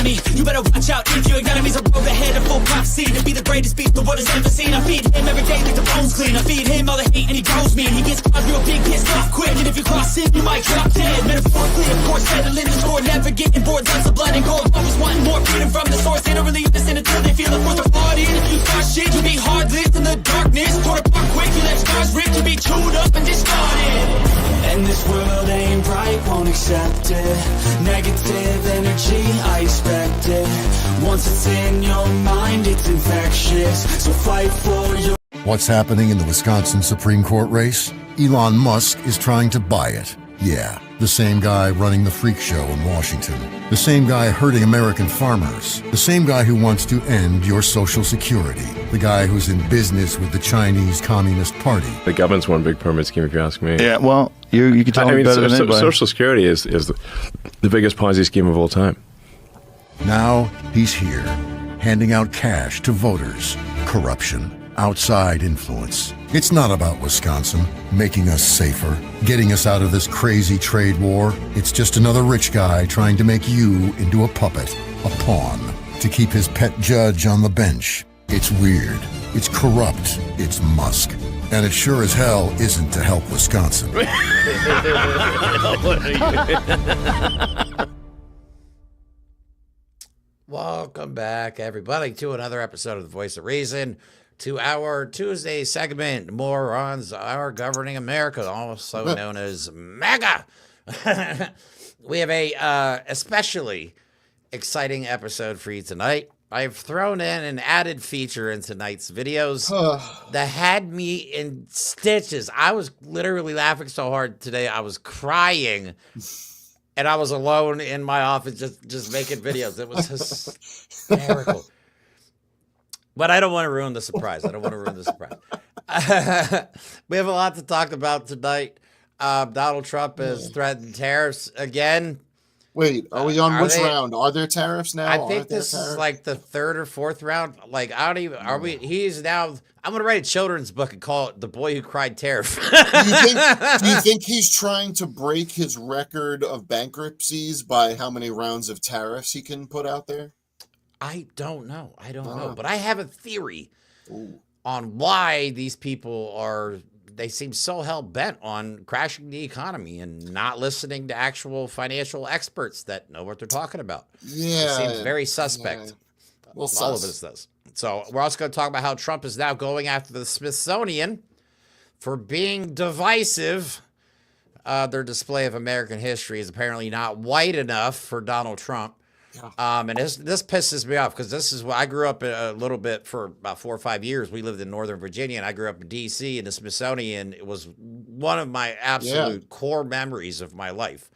enemy. You better watch out if your enemy's a road ahead of full prophecy to be the greatest beast the world has ever seen. I feed him every day like the bones clean. I feed him all the hate and he grows me. And he gets caught real big, pissed off quick. And if you cross him, you might drop dead. Metaphorically, of course, settling the score. Never getting bored, lots of blood and gore. Always wanting more freedom from the source. They don't really understand until they feel the force of blood in. If you start shit, you'll be hard-lived in the darkness. Torn apart quick, you let scars rip. You'll be chewed up and discarded. And this world ain't right, won't accept it. Negative energy, I expect it. Once it's in your mind, it's infectious. So fight for your... What's happening in the Wisconsin Supreme Court race? Elon Musk is trying to buy it. Yeah, the same guy running the freak show in Washington. The same guy hurting American farmers. The same guy who wants to end your Social Security. The guy who's in business with the Chinese Communist Party. The government's one big pyramid scheme, if you ask me. Yeah, well, you can tell me better than anybody. Social Security is the biggest Ponzi scheme of all time. Now he's here, handing out cash to voters. Corruption. Outside influence. It's not about Wisconsin making us safer, getting us out of this crazy trade war. It's just another rich guy trying to make you into a puppet, a pawn, to keep his pet judge on the bench. It's weird. It's corrupt. It's Musk. And it sure as hell isn't to help Wisconsin. Welcome back, everybody, to another episode of The Voice of Reason, to our Tuesday segment, Morons Are Governing America, also known as MAGA. We have a especially exciting episode for you tonight. I've thrown in an added feature in tonight's videos that had me in stitches. I was literally laughing so hard today, I was crying. And I was alone in my office just making videos. It was hysterical. But I don't want to ruin the surprise. We have a lot to talk about tonight. Donald Trump has threatened tariffs again. Wait, are we on which round? Are there tariffs now? I think this is like the third or fourth round. Like, I don't even, are we, he's now, I'm going to write a children's book and call it The Boy Who Cried Tariff. Do you think he's trying to break his record of bankruptcies by how many rounds of tariffs he can put out there? I don't know. But I have a theory on why these people are, they seem so hell-bent on crashing the economy and not listening to actual financial experts that know what they're talking about. Yeah. It seems very suspect. Yeah. Well, all of us does. So we're also going to talk about how Trump is now going after the Smithsonian for being divisive. Their display of American history is apparently not white enough for Donald Trump. And this pisses me off because this is what I grew up a little bit for about 4 or 5 years. We lived in Northern Virginia, and I grew up in D.C., and the Smithsonian was one of my absolute core memories of my life.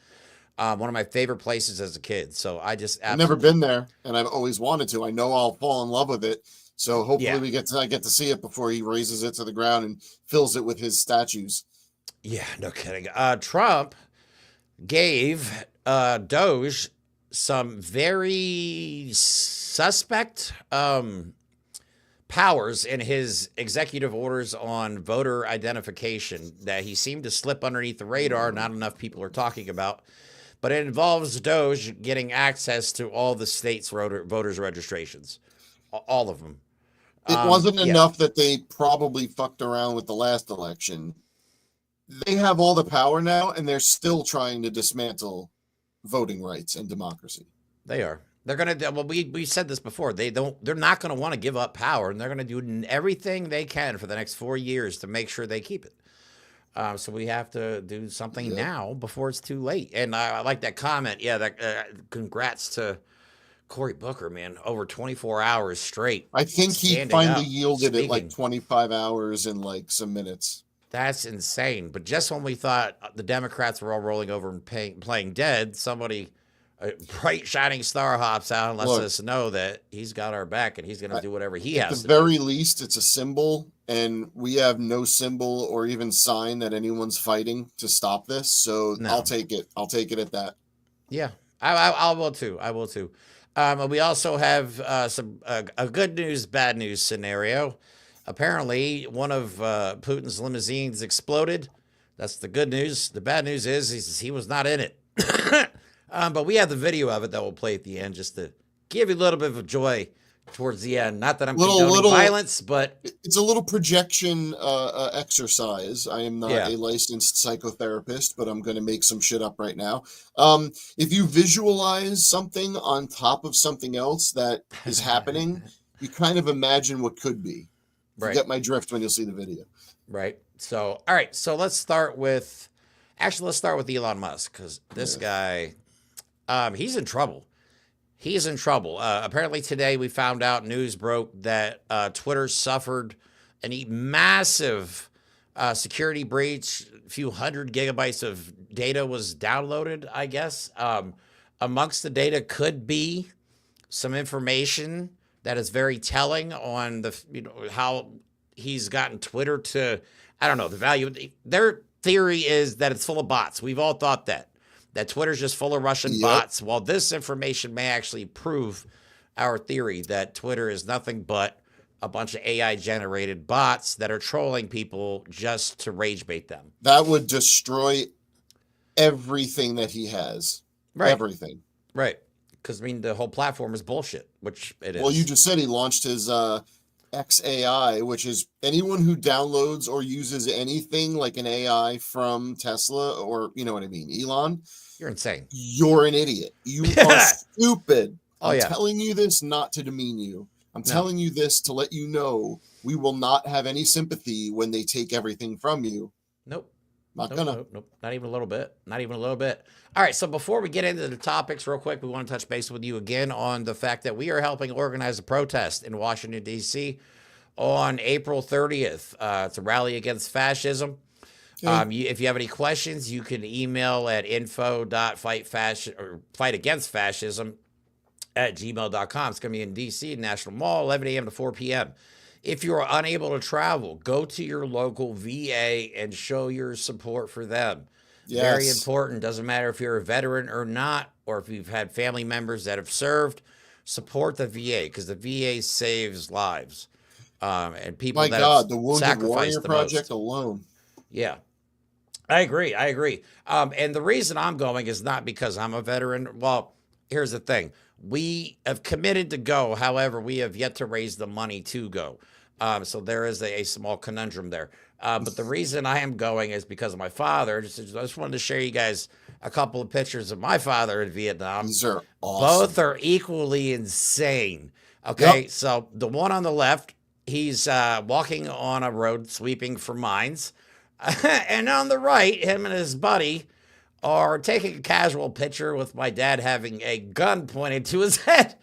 One of my favorite places as a kid. So I just I've never been there, and I've always wanted to. I know I'll fall in love with it. So hopefully I get to see it before he raises it to the ground and fills it with his statues. Yeah, no kidding. Trump gave Doge some very suspect powers in his executive orders on voter identification that he seemed to slip underneath the radar. Not enough people are talking about, but it involves Doge getting access to all the state's voters' registrations, all of them. It wasn't enough that they probably fucked around with the last election. They have all the power now, and they're still trying to dismantle voting rights and democracy. They are. They're going to, well, we said this before. They're not going to want to give up power, and they're going to do everything they can for the next 4 years to make sure they keep it. So we have to do something now before it's too late. And I like that comment. Yeah, congrats to Cory Booker, man. Over 24 hours straight. I think he finally yielded it like 25 hours in like some minutes. That's insane. But just when we thought the Democrats were all rolling over and playing dead, somebody, a bright shining star, hops out and lets us know that he's got our back and he's going to do whatever he has to do. At the very least, it's a symbol, and we have no symbol or even sign that anyone's fighting to stop this. So I'll take it. I'll take it at that. Yeah, I will too. I will too. We also have a good news, bad news scenario. Apparently, one of Putin's limousines exploded. That's the good news. The bad news is he was not in it. But we have the video of it that we'll play at the end just to give you a little bit of joy towards the end. Not that I'm Little- condoning little- violence, but It's a little projection exercise. I am not Yeah. a licensed psychotherapist, but I'm going to make some shit up right now. If you visualize something on top of something else that is happening, you kind of imagine what could be. You Right. get my drift when you'll see the video. right. So, all right. So let's start with Elon Musk, because this guy, he's in trouble. He's in trouble. Apparently today we found out, news broke that Twitter suffered a massive security breach. A few hundred gigabytes of data was downloaded, I guess. Amongst the data could be some information that is very telling on how he's gotten Twitter to, I don't know, the value. Their theory is that it's full of bots. We've all thought that Twitter's just full of Russian bots. Well, this information may actually prove our theory that Twitter is nothing but a bunch of AI generated bots that are trolling people just to rage bait them. That would destroy everything that he has. Right. Everything. Right. Because, I mean, the whole platform is bullshit, which it is. Well, you just said he launched his XAI, which is anyone who downloads or uses anything like an AI from Tesla, or you know what I mean, Elon, You're insane. you're an idiot. You are stupid. Oh, I'm yeah. telling you this not to demean you. I'm telling you this to let you know we will not have any sympathy when they take everything from you. Nope. Not Nope, gonna. nope. Not even a little bit. Not even a little bit. All right. So before we get into the topics real quick, we want to touch base with you again on the fact that we are helping organize a protest in Washington, D.C. on April 30th. It's a rally against fascism. If you have any questions, you can email at info.fightagainstfascism@gmail.com. It's going to be in D.C., National Mall, 11 a.m. to 4 p.m. If you're unable to travel, go to your local VA and show your support for them. Very Yes. important. Doesn't matter if you're a veteran or not, or if you've had family members that have served, support the VA, because the VA saves lives. And people My that God, have the Wounded sacrificed Warrior the Project most. alone. Yeah. I agree. And the reason I'm going is not because I'm a veteran. Well, here's the thing. We have committed to go. However, we have yet to raise the money to go. So there is a small conundrum there. But the reason I am going is because of my father. I just wanted to share you guys a couple of pictures of my father in Vietnam. These are awesome. Both are equally insane. Okay, Yep. so the one on the left, he's walking on a road sweeping for mines. And on the right, him and his buddy are taking a casual picture with my dad having a gun pointed to his head.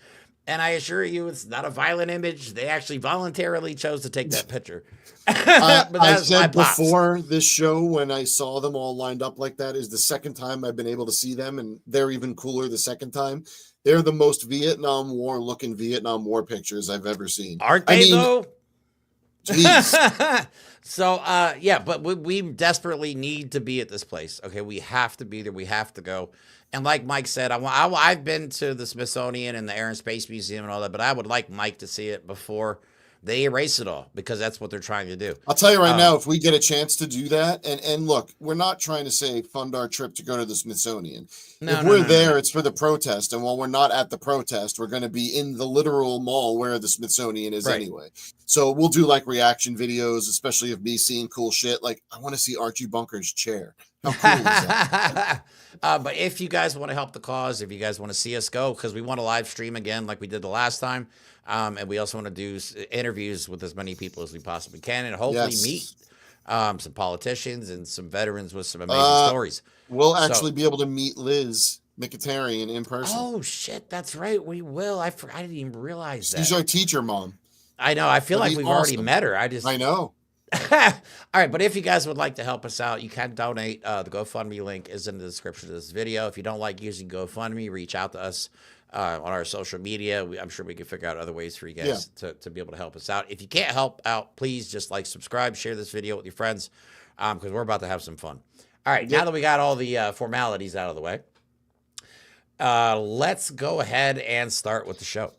And I assure you, it's not a violent image. They actually voluntarily chose to take that picture. I that's my said pops. before this show, when I saw them all lined up like that, is the second time I've been able to see them, and they're even cooler the second time. They're the most Vietnam War looking Vietnam War pictures I've ever seen. Aren't they, though? Jeez. So, yeah, but we desperately need to be at this place. Okay, we have to be there. We have to go. And like Mike said, I've been to the Smithsonian and the Air and Space Museum and all that, but I would like Mike to see it before they erase it all, because that's what they're trying to do. I'll tell you right now, if we get a chance to do that, and look, we're not trying to say fund our trip to go to the Smithsonian. If we're there, it's for the protest. And while we're not at the protest, we're going to be in the literal mall where the Smithsonian is anyway. So we'll do like reaction videos, especially of me seeing cool shit. Like, I want to see Archie Bunker's chair. How cool is that? But if you guys want to help the cause, if you guys want to see us go, because we want to live stream again like we did the last time, and we also want to do interviews with as many people as we possibly can, and hopefully meet some politicians and some veterans with some amazing stories. We'll actually be able to meet Liz Mkhitaryan in person. Oh, shit, that's right. We will. I didn't even realize that. She's our teacher mom. I know. I feel like we've already met her. I know. All right, but if you guys would like to help us out, you can donate. The GoFundMe link is in the description of this video. If you don't like using GoFundMe, reach out to us on our social media. I'm sure we can figure out other ways for you guys to be able to help us out. If you can't help out, please just like, subscribe, share this video with your friends, because we're about to have some fun. All right, now that we got all the formalities out of the way, let's go ahead and start with the show.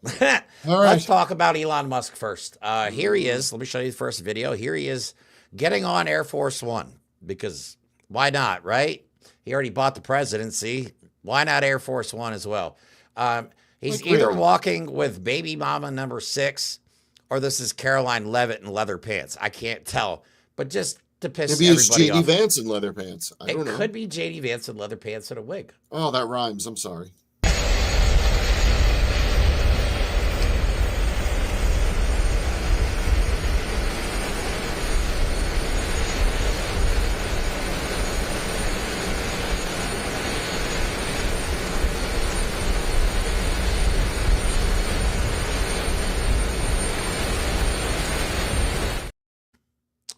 All right. Let's talk about Elon Musk first. Here he is. Let me show you the first video. Here he is getting on Air Force One, because why not, right? He already bought the presidency. Why not Air Force One as well? He's Like, either really? walking with baby mama number 6, or this is Caroline Levitt in leather pants. I can't tell, but just to piss Maybe it's everybody JD off. Vance in leather pants. I don't know. It could be JD Vance in leather pants and a wig. Oh, that rhymes. I'm sorry.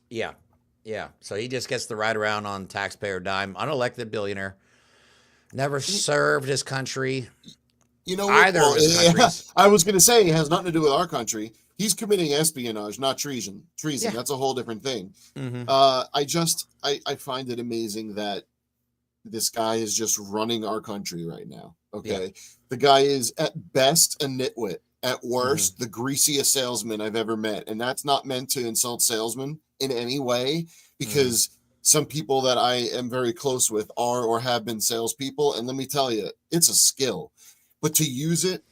Yeah. Yeah. So he just gets to ride around on taxpayer dime, unelected billionaire, never served his country. You know what? Either of his countries. I was going to say it has nothing to do with our country. He's committing espionage, not treason. Treason. Yeah. That's a whole different thing. Mm-hmm. I find it amazing that this guy is just running our country right now. Okay. Yeah. The guy is at best a nitwit. At worst, the greasiest salesman I've ever met. And that's not meant to insult salesmen in any way, because some people that I am very close with are or have been salespeople. And let me tell you, it's a skill. But to use it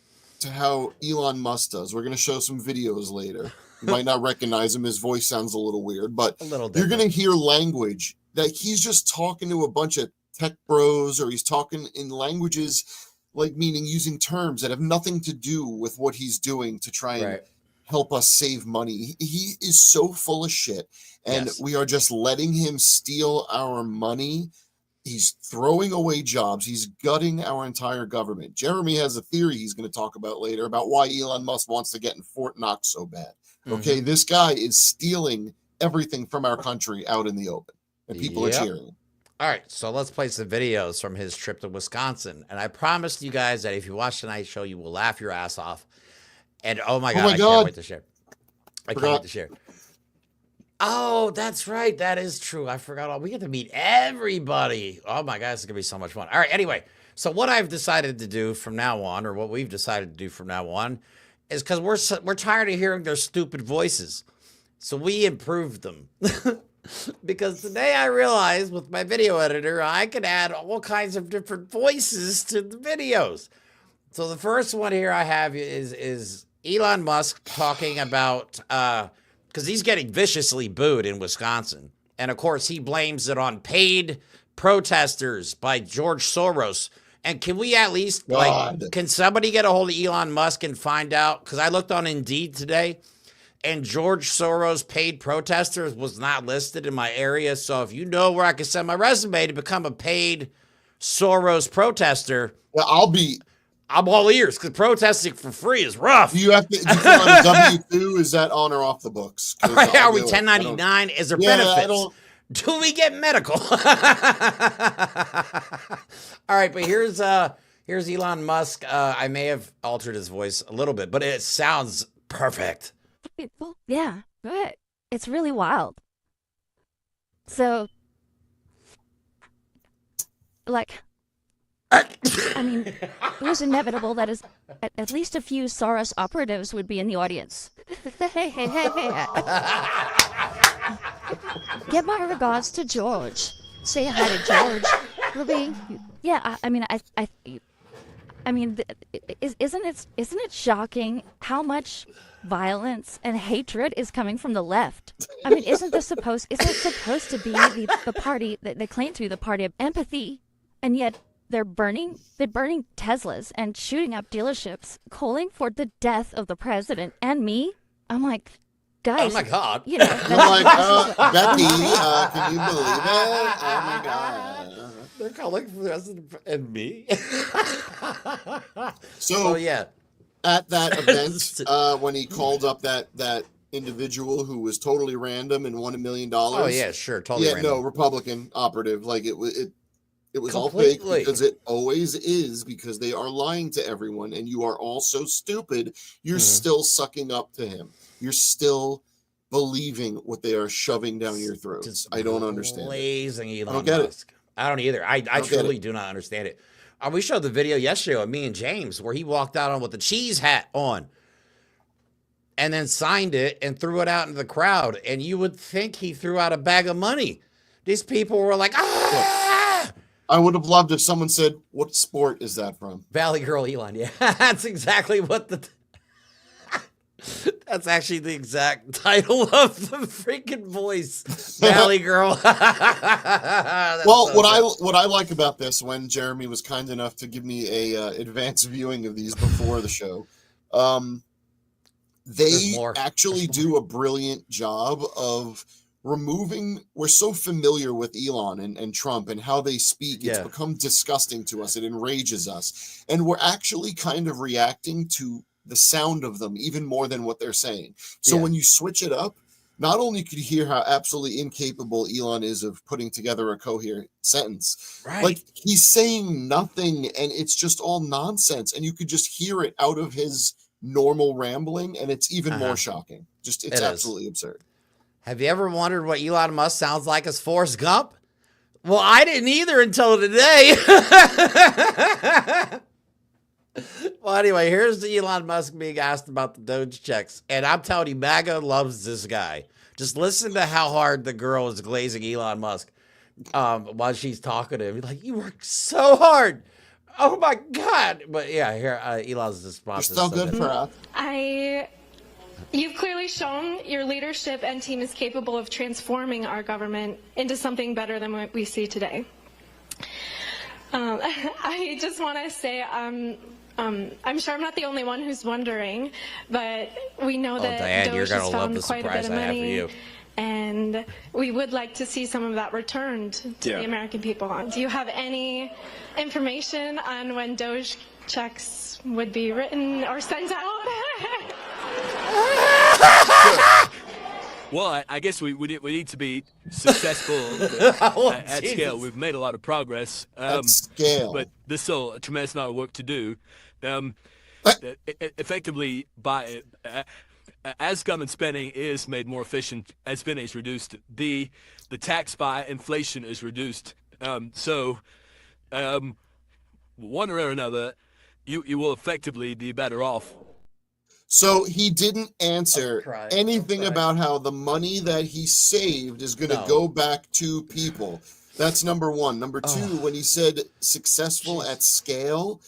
to how Elon Musk does, we're going to show some videos later. You might not recognize him. His voice sounds a little weird, but A little you're different. going to hear language that he's just talking to a bunch of tech bros, or he's talking in languages like meaning using terms that have nothing to do with what he's doing to try and Right. help us save money. He is so full of shit, and Yes. we are just letting him steal our money. He's throwing away jobs. He's gutting our entire government. Jeremy has a theory he's going to talk about later about why Elon Musk wants to get in Fort Knox so bad. Okay, this guy is stealing everything from our country out in the open, and people are Yep. cheering him. All right, so let's play some videos from his trip to Wisconsin. And I promised you guys that if you watch tonight's show, you will laugh your ass off. And oh my God, my I can't God. wait to share. I can't Forgot. wait to share. Oh, that's right. That is true. I forgot all. We get to meet everybody. Oh my God, this is going to be so much fun. All right, anyway. So what I've decided to do from now on, or what we've decided to do from now on, is because we're tired of hearing their stupid voices. So we improved them. Because today I realized with my video editor, I could add all kinds of different voices to the videos. So the first one here I have is Elon Musk talking about, because he's getting viciously booed in Wisconsin. And of course, he blames it on paid protesters by George Soros. And can we at least, can somebody get a hold of Elon Musk and find out? Because I looked on Indeed today, and George Soros paid protesters was not listed in my area. So if you know where I can send my resume to become a paid Soros protester, Well, I'm all ears, because protesting for free is rough. do you have to, do you fill out a W-2? Is that on or off the books? 'Cause Are I'll we do it. 1099? Is there Yeah, I benefits? don't- Do we get medical? All right, but here's Elon Musk. I may have altered his voice a little bit, but it sounds perfect. Well, yeah, but it's really wild. So, like, I mean, it was inevitable that at least a few Soros operatives would be in the audience. Hey. Get my regards to George. Say hi to George. Ruby, yeah, isn't it shocking how much violence and hatred is coming from the left? I mean, isn't it supposed to be the party that they claim to be the party of empathy, and yet they're burning Teslas and shooting up dealerships, calling for the death of the president and me? I'm like, guys, Oh my God. you know, I'm like, Becky, can you believe it? Oh my God. They're calling for the president and me. So Oh yeah. at that event, when he called up that individual who was totally random and won $1 million. Oh yeah, sure, totally. Yeah, random. no, Republican operative. Like it was all Completely. fake, because it always is, because they are lying to everyone, and you are all so stupid. You're still sucking up to him. You're still believing what they are shoving down your throats. Just I don't understand it. Blazing Elon I don't get it. Musk. I don't either. I don't get truly it. do not understand it. We showed the video yesterday of me and James where he walked out on with the cheese hat on and then signed it and threw it out into the crowd. And you would think he threw out a bag of money. These people were like, ah! I would have loved if someone said, "What sport is that from?" Valley Girl Elon. Yeah, that's exactly what the. That's actually the exact title of the freaking voice. Valley Girl. Well, so what I like about this, when Jeremy was kind enough to give me a advanced viewing of these before the show, they actually do a brilliant job of removing. We're so familiar with Elon and Trump and how they speak. It's become disgusting to us. It enrages us. And we're actually kind of reacting to the sound of them even more than what they're saying. So when you switch it up, not only could you hear how absolutely incapable Elon is of putting together a coherent sentence, like he's saying nothing and it's just all nonsense. And you could just hear it out of his normal rambling, and it's even more shocking. It's absolutely absurd. Have you ever wondered what Elon Musk sounds like as Forrest Gump? Well, I didn't either until today. Well, anyway, here's Elon Musk being asked about the Doge checks. And I'm telling you, MAGA loves this guy. Just listen to how hard the girl is glazing Elon Musk while she's talking to him. He's like, you work so hard. Oh, my God. But yeah, here, Elon's response. You're so good for us. You've clearly shown your leadership and team is capable of transforming our government into something better than what we see today. I just want to say I'm sure I'm not the only one who's wondering, but we know that Diane, Doge has found quite a bit of money, and we would like to see some of that returned to the American people. Do you have any information on when Doge checks would be written or sent out? Well, I guess we need to be successful at scale. We've made a lot of progress. At scale. But there's still a tremendous amount of work to do. Effectively, as government spending is made more efficient, as spending is reduced, the tax by inflation is reduced. So, one way or another, you will effectively be better off. So he didn't answer anything about how the money that he saved is going to go back to people. That's number one. Number two, when he said successful at scale,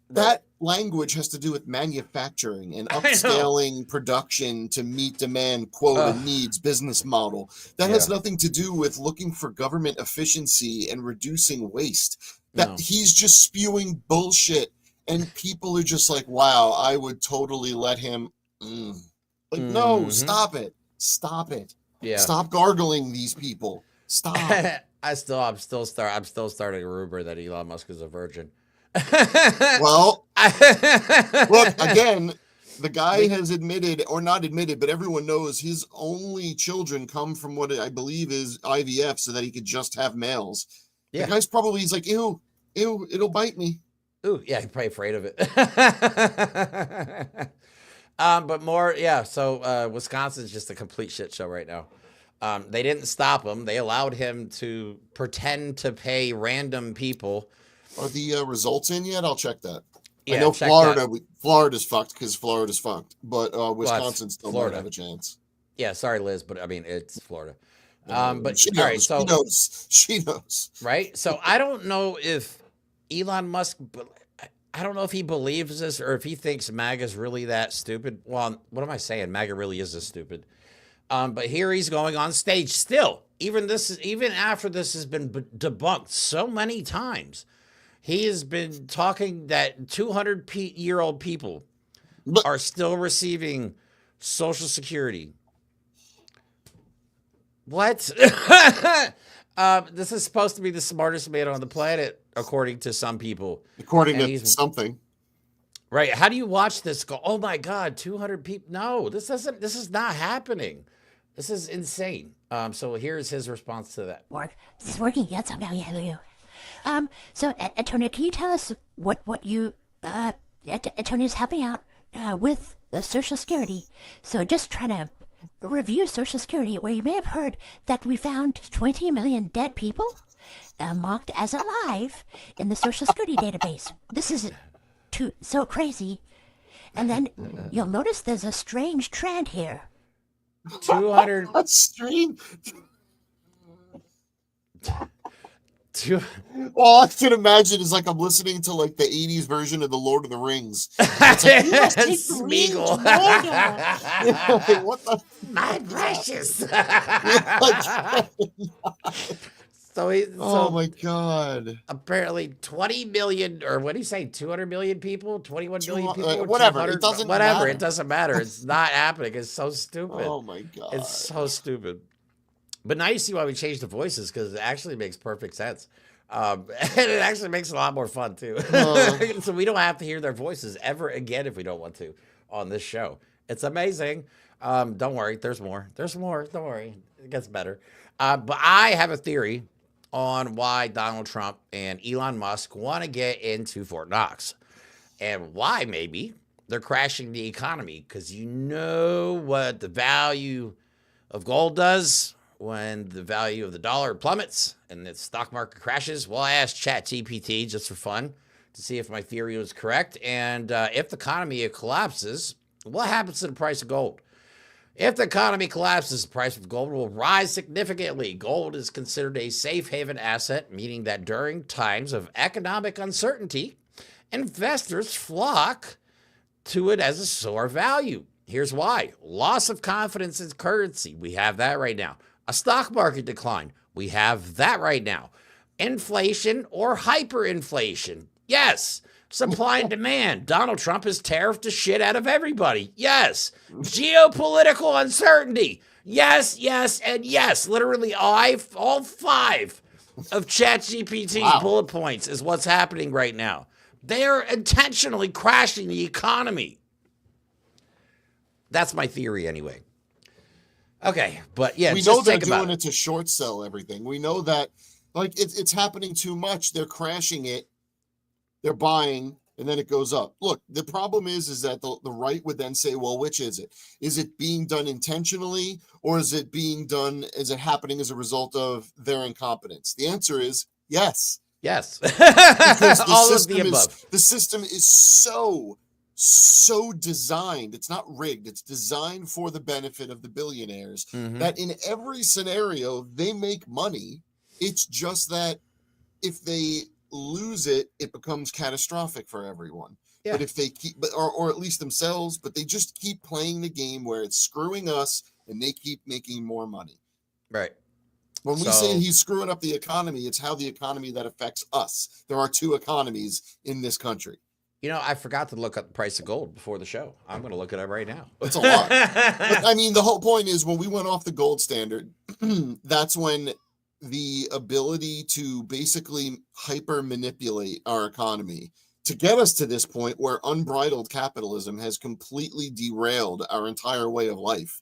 that language has to do with manufacturing and upscaling production to meet demand, quota, needs, business model. That has nothing to do with looking for government efficiency and reducing waste. That he's just spewing bullshit. And people are just like, wow, I would totally let him. Like, no, stop it. Stop it. Yeah. Stop gargling these people. Stop. I'm still starting a rumor that Elon Musk is a virgin. Well, look, again, the guy has admitted, or not admitted, but everyone knows his only children come from what I believe is IVF so that he could just have males. Yeah. The guy's probably, he's like, ew, it'll bite me. Ooh, yeah, he's probably afraid of it. But more, so Wisconsin's just a complete shit show right now. They didn't stop him. They allowed him to pretend to pay random people. Are the results in yet? I'll check that. Yeah, I know Florida's fucked because Florida's fucked, but Wisconsin still might have a chance. Yeah, sorry, Liz, but I mean, it's Florida. But she knows. All right, so she knows. Right? So I don't know if Elon Musk, I don't know if he believes this or if he thinks MAGA's really that stupid. Well, what am I saying? MAGA really is this stupid. But here he's going on stage still. Even after this has been debunked so many times, he has been talking that 200-year-old people are still receiving Social Security. What? This is supposed to be the smartest man on the planet, according to some people. According to something. Right. How do you watch this go, oh my God, 200 people? No, this is not happening. This is insane. So here's his response to that. This is working. Yes, I'm now you. So Antonio, can you tell us what you Antonio's helping out with the Social Security. So just trying to review Social Security, where you may have heard that we found 20 million dead people marked as alive in the Social Security database. This is so crazy. And then you'll notice there's a strange trend here. 200. A strange. All I can imagine is like I'm listening to like the 80s version of the Lord of the Rings. It's like, you must take the Smeagol. Like, what the? My precious. So oh my God. Apparently 20 million, or what do you say, 200 million people, 21 million people? Whatever. It doesn't matter. It doesn't matter. It's not happening. It's so stupid. Oh my God. It's so stupid. But now you see why we changed the voices, because it actually makes perfect sense. And it actually makes it a lot more fun, too. So we don't have to hear their voices ever again if we don't want to on this show. It's amazing. Don't worry. There's more. There's more. Don't worry. It gets better. But I have a theory on why Donald Trump and Elon Musk want to get into Fort Knox, and why maybe they're crashing the economy. Because you know what the value of gold does when the value of the dollar plummets and the stock market crashes. Well, I asked ChatGPT just for fun to see if my theory was correct, and if the economy collapses, what happens to the price of gold? If the economy collapses, the price of gold will rise significantly. Gold is considered a safe haven asset, meaning that during times of economic uncertainty, investors flock to it as a store value. Here's why. Loss of confidence in currency. We have that right now. A stock market decline. We have that right now. Inflation or hyperinflation. Yes. Supply and demand. Donald Trump has tariffed the shit out of everybody. Yes. Geopolitical uncertainty. Yes, yes, and yes. Literally all five of ChatGPT's bullet points is what's happening right now. They are intentionally crashing the economy. That's my theory anyway. Okay, but yeah, we know they're doing it to short sell everything. We know that, like, it's happening too much. They're crashing it. They're buying, and then it goes up. Look, the problem is that the right would then say, well, which is it? Is it being done intentionally, or is it happening as a result of their incompetence? The answer is yes. Yes. Because all of the above. The system is so designed. It's not rigged. It's designed for the benefit of the billionaires, that in every scenario, they make money. It's just that if they lose it, it becomes catastrophic for everyone. Yeah. But if they keep, or at least themselves, but they just keep playing the game where it's screwing us and they keep making more money. Right. When we say he's screwing up the economy, it's how the economy that affects us. There are two economies in this country. You know, I forgot to look up the price of gold before the show. I'm going to look it up right now. It's a lot. But, I mean, the whole point is when we went off the gold standard, that's when the ability to basically hyper manipulate our economy to get us to this point where unbridled capitalism has completely derailed our entire way of life.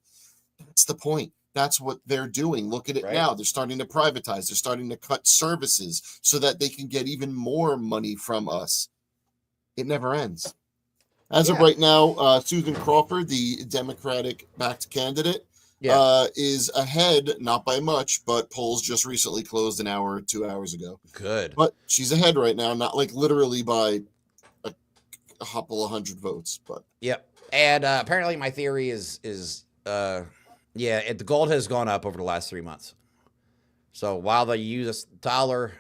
That's the point. That's what they're doing. Look at it now. They're starting to privatize. They're starting to cut services so that they can get even more money from us. It never ends. As of right now, Susan Crawford, the Democratic-backed candidate, is ahead, not by much, but polls just recently closed an hour or 2 hours ago. Good. But she's ahead right now, not like literally by a couple of hundred votes. But yep. And apparently my theory is the gold has gone up over the last 3 months. So while the US dollar,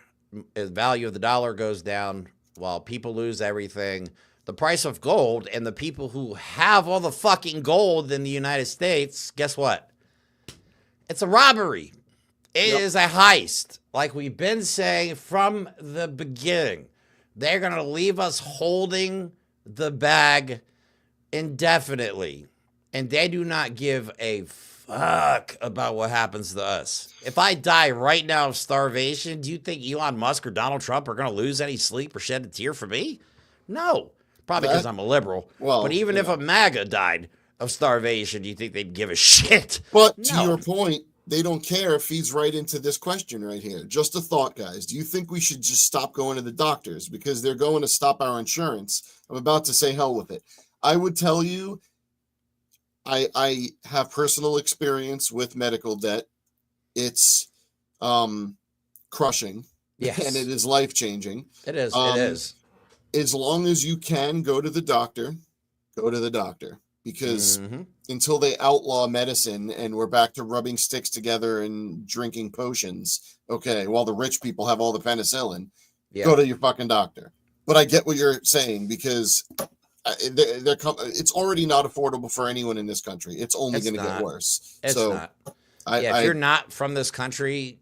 the value of the dollar goes down, while people lose everything, the price of gold and the people who have all the fucking gold in the United States, guess what? It's a robbery. It is a heist. Like we've been saying from the beginning. They're going to leave us holding the bag indefinitely. And they do not give a fuck about what happens to us. If I die right now of starvation, do you think Elon Musk or Donald Trump are going to lose any sleep or shed a tear for me? No. Probably because I'm a liberal. Well, but even if a MAGA died of starvation, do you think they'd give a shit? But to your point, they don't care. It feeds right into this question right here. Just a thought, guys. Do you think we should just stop going to the doctors because they're going to stop our insurance? I'm about to say hell with it. I would tell you, I have personal experience with medical debt. It's crushing. Yes. And it is life-changing. It is. It is. As long as you can go to the doctor, go to the doctor. because until they outlaw medicine and we're back to rubbing sticks together and drinking potions, okay, while the rich people have all the penicillin, go to your fucking doctor. But I get what you're saying, because it's already not affordable for anyone in this country. It's only going to get worse. It's not. If you're not from this country,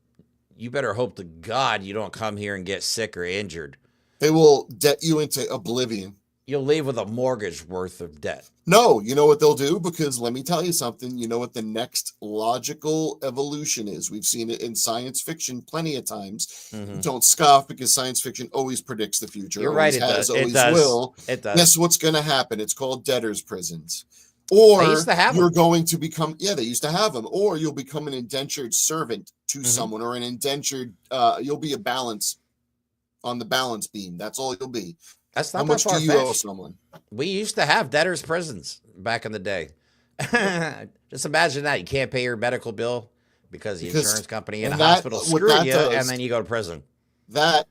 you better hope to God you don't come here and get sick or injured. They will debt you into oblivion. You'll leave with a mortgage worth of debt. No, you know what they'll do? Because let me tell you something. You know what the next logical evolution is? We've seen it in science fiction plenty of times. Don't scoff, because science fiction always predicts the future. You're right. It does. Always will. It does. Guess what's going to happen? It's called debtor's prisons. Or you're going to become, they used to have them. Or you'll become an indentured servant to someone, or an indentured, you'll be a balance on the balance beam. That's all you'll be. That's not How much do you owe someone? We used to have debtor's prisons back in the day. Just imagine that. You can't pay your medical bill because the insurance company and the hospital screw you, and then you go to prison. That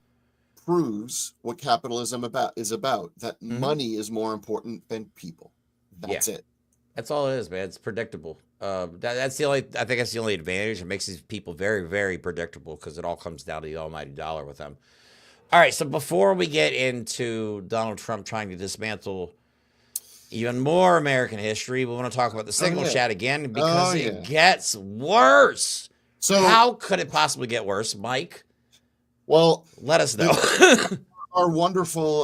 proves what capitalism is about. That money is more important than people. That's it. That's all it is, man. It's predictable. That's the only. I think that's the only advantage. It makes these people very, very predictable, because it all comes down to the almighty dollar with them. All right, so before we get into Donald Trump trying to dismantle even more American history, we want to talk about the Signal chat again, because it gets worse. So how could it possibly get worse, Mike? Well, let us know. Our wonderful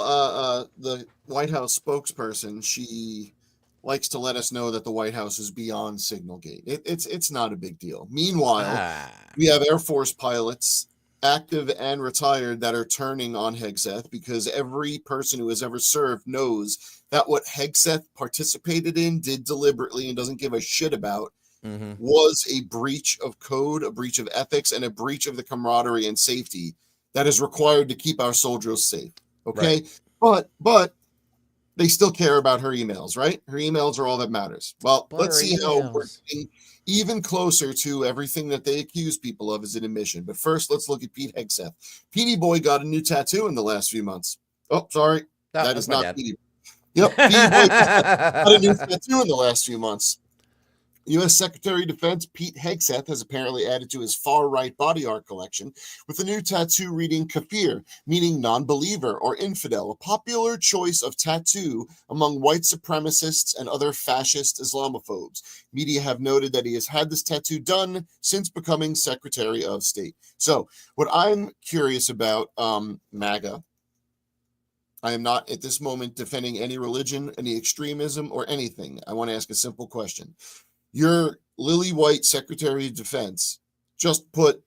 the White House spokesperson, she likes to let us know that the White House is beyond Signalgate. It's not a big deal. Meanwhile, we have Air Force pilots, active and retired, that are turning on Hegseth, because every person who has ever served knows that what Hegseth participated in, did deliberately, and doesn't give a shit about, was a breach of code, a breach of ethics, and a breach of the camaraderie and safety that is required to keep our soldiers safe. Okay? Right. But they still care about her emails, right? Her emails are all that matters. Well, let's see how we're getting even closer to everything that they accuse people of as an admission. But first, let's look at Pete Hegseth. Petey Boy got a new tattoo in the last few months. Oh, sorry. That is not Petey. Yep, Petey Boy got a new tattoo in the last few months. U.S. Secretary of Defense Pete Hegseth has apparently added to his far-right body art collection with a new tattoo reading Kafir, meaning non-believer or infidel, a popular choice of tattoo among white supremacists and other fascist Islamophobes. Media have noted that he has had this tattoo done since becoming Secretary of State. So, what I'm curious about, MAGA, I am not at this moment defending any religion, any extremism, or anything. I want to ask a simple question. Your lily white Secretary of Defense just put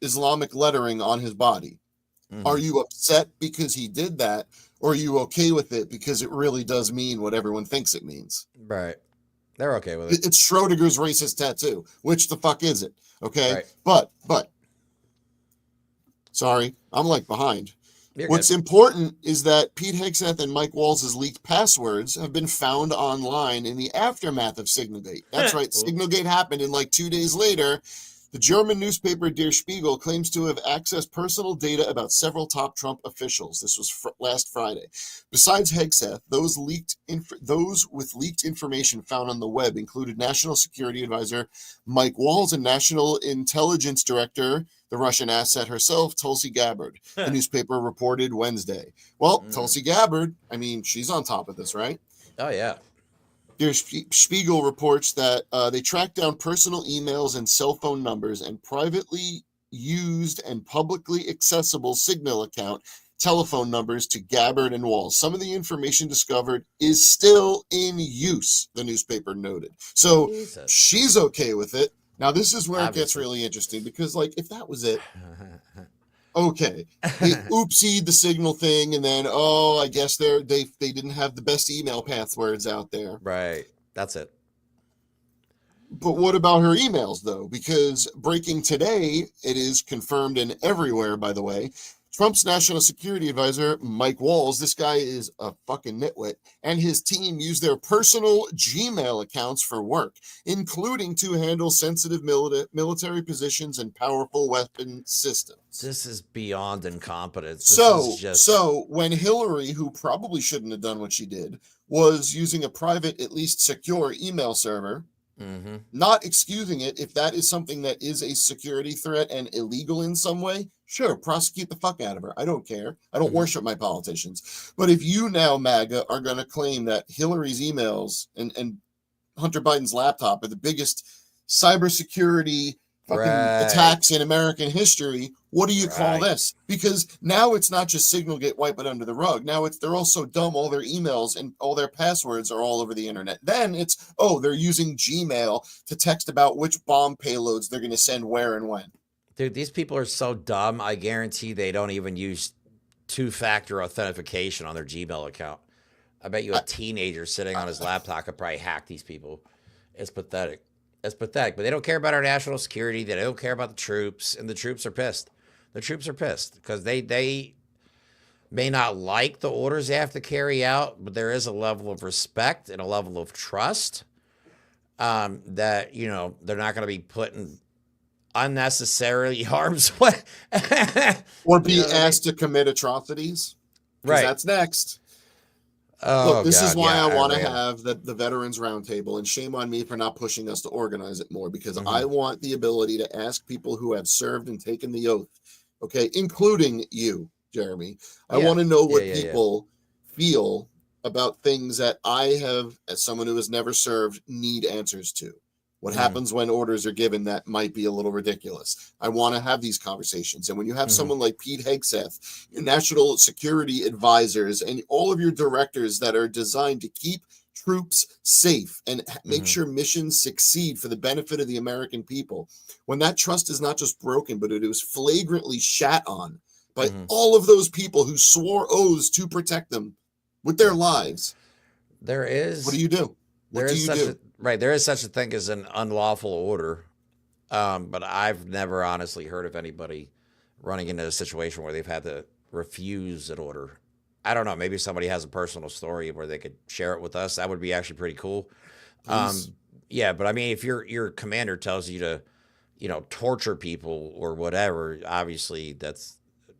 Islamic lettering on his body. Are you upset because he did that, or are you okay with it because it really does mean what everyone thinks it means? Right. They're okay with it. It's Schrodinger's racist tattoo. Which the fuck is it? Okay. Right. But sorry, I'm like behind. What's important is that Pete Hegseth and Mike Walz's leaked passwords have been found online in the aftermath of Signalgate. That's right. Signalgate happened, and like 2 days later, the German newspaper Der Spiegel claims to have accessed personal data about several top Trump officials. This was last Friday. Besides Hegseth, those with leaked information found on the web included National Security Advisor Mike Walz and National Intelligence Director, the Russian asset herself, Tulsi Gabbard, the newspaper reported Wednesday. Well, Tulsi Gabbard, I mean, she's on top of this, right? Oh, yeah. Der Spiegel reports that they tracked down personal emails and cell phone numbers and privately used and publicly accessible Signal account telephone numbers to Gabbard and Walz. Some of the information discovered is still in use, the newspaper noted. So she's okay with it. Now, this is where it gets really interesting, because, like, if that was it, okay, they oopsied the Signal thing, and then, I guess they didn't have the best email passwords out there. Right. That's it. But what about her emails, though? Because breaking today, it is confirmed and everywhere, by the way, Trump's national security advisor, Mike Walls, this guy is a fucking nitwit, and his team use their personal Gmail accounts for work, including to handle sensitive military positions and powerful weapon systems. This is beyond incompetence. So when Hillary, who probably shouldn't have done what she did, was using a private, at least secure email server, not excusing it, if that is something that is a security threat and illegal in some way, sure, prosecute the fuck out of her. I don't care. I don't worship my politicians. But if you now, MAGA, are going to claim that Hillary's emails and Hunter Biden's laptop are the biggest cybersecurity fucking attacks in American history, what do you call this? Because now it's not just Signalgate, wipe it under the rug. Now they're all so dumb, all their emails and all their passwords are all over the internet. Then it's, they're using Gmail to text about which bomb payloads they're going to send where and when. Dude, these people are so dumb. I guarantee they don't even use two-factor authentication on their Gmail account. I bet you a teenager sitting on his laptop could probably hack these people. It's pathetic. It's pathetic. But they don't care about our national security. They don't care about the troops. And the troops are pissed. The troops are pissed because they may not like the orders they have to carry out, but there is a level of respect and a level of trust that, they're not going to be put in unnecessarily harm's way. Or be asked to commit atrocities. Right. That's next. Look, this is why I want to have the Veterans Roundtable, and shame on me for not pushing us to organize it more, because I want the ability to ask people who have served and taken the oath, okay, including you, Jeremy. I want to know what people feel about things that I have, as someone who has never served, need answers to. What happens when orders are given that might be a little ridiculous? I want to have these conversations. And when you have someone like Pete Hegseth, your national security advisors, and all of your directors that are designed to keep troops safe and make sure missions succeed for the benefit of the American people, when that trust is not just broken, but it was flagrantly shat on by all of those people who swore oaths to protect them with their lives, what do you do? What do you do? There is such a thing as an unlawful order, but I've never honestly heard of anybody running into a situation where they've had to refuse an order. I don't know. Maybe somebody has a personal story where they could share it with us. That would be actually pretty cool. Yeah, but I mean, if your commander tells you to, torture people or whatever, obviously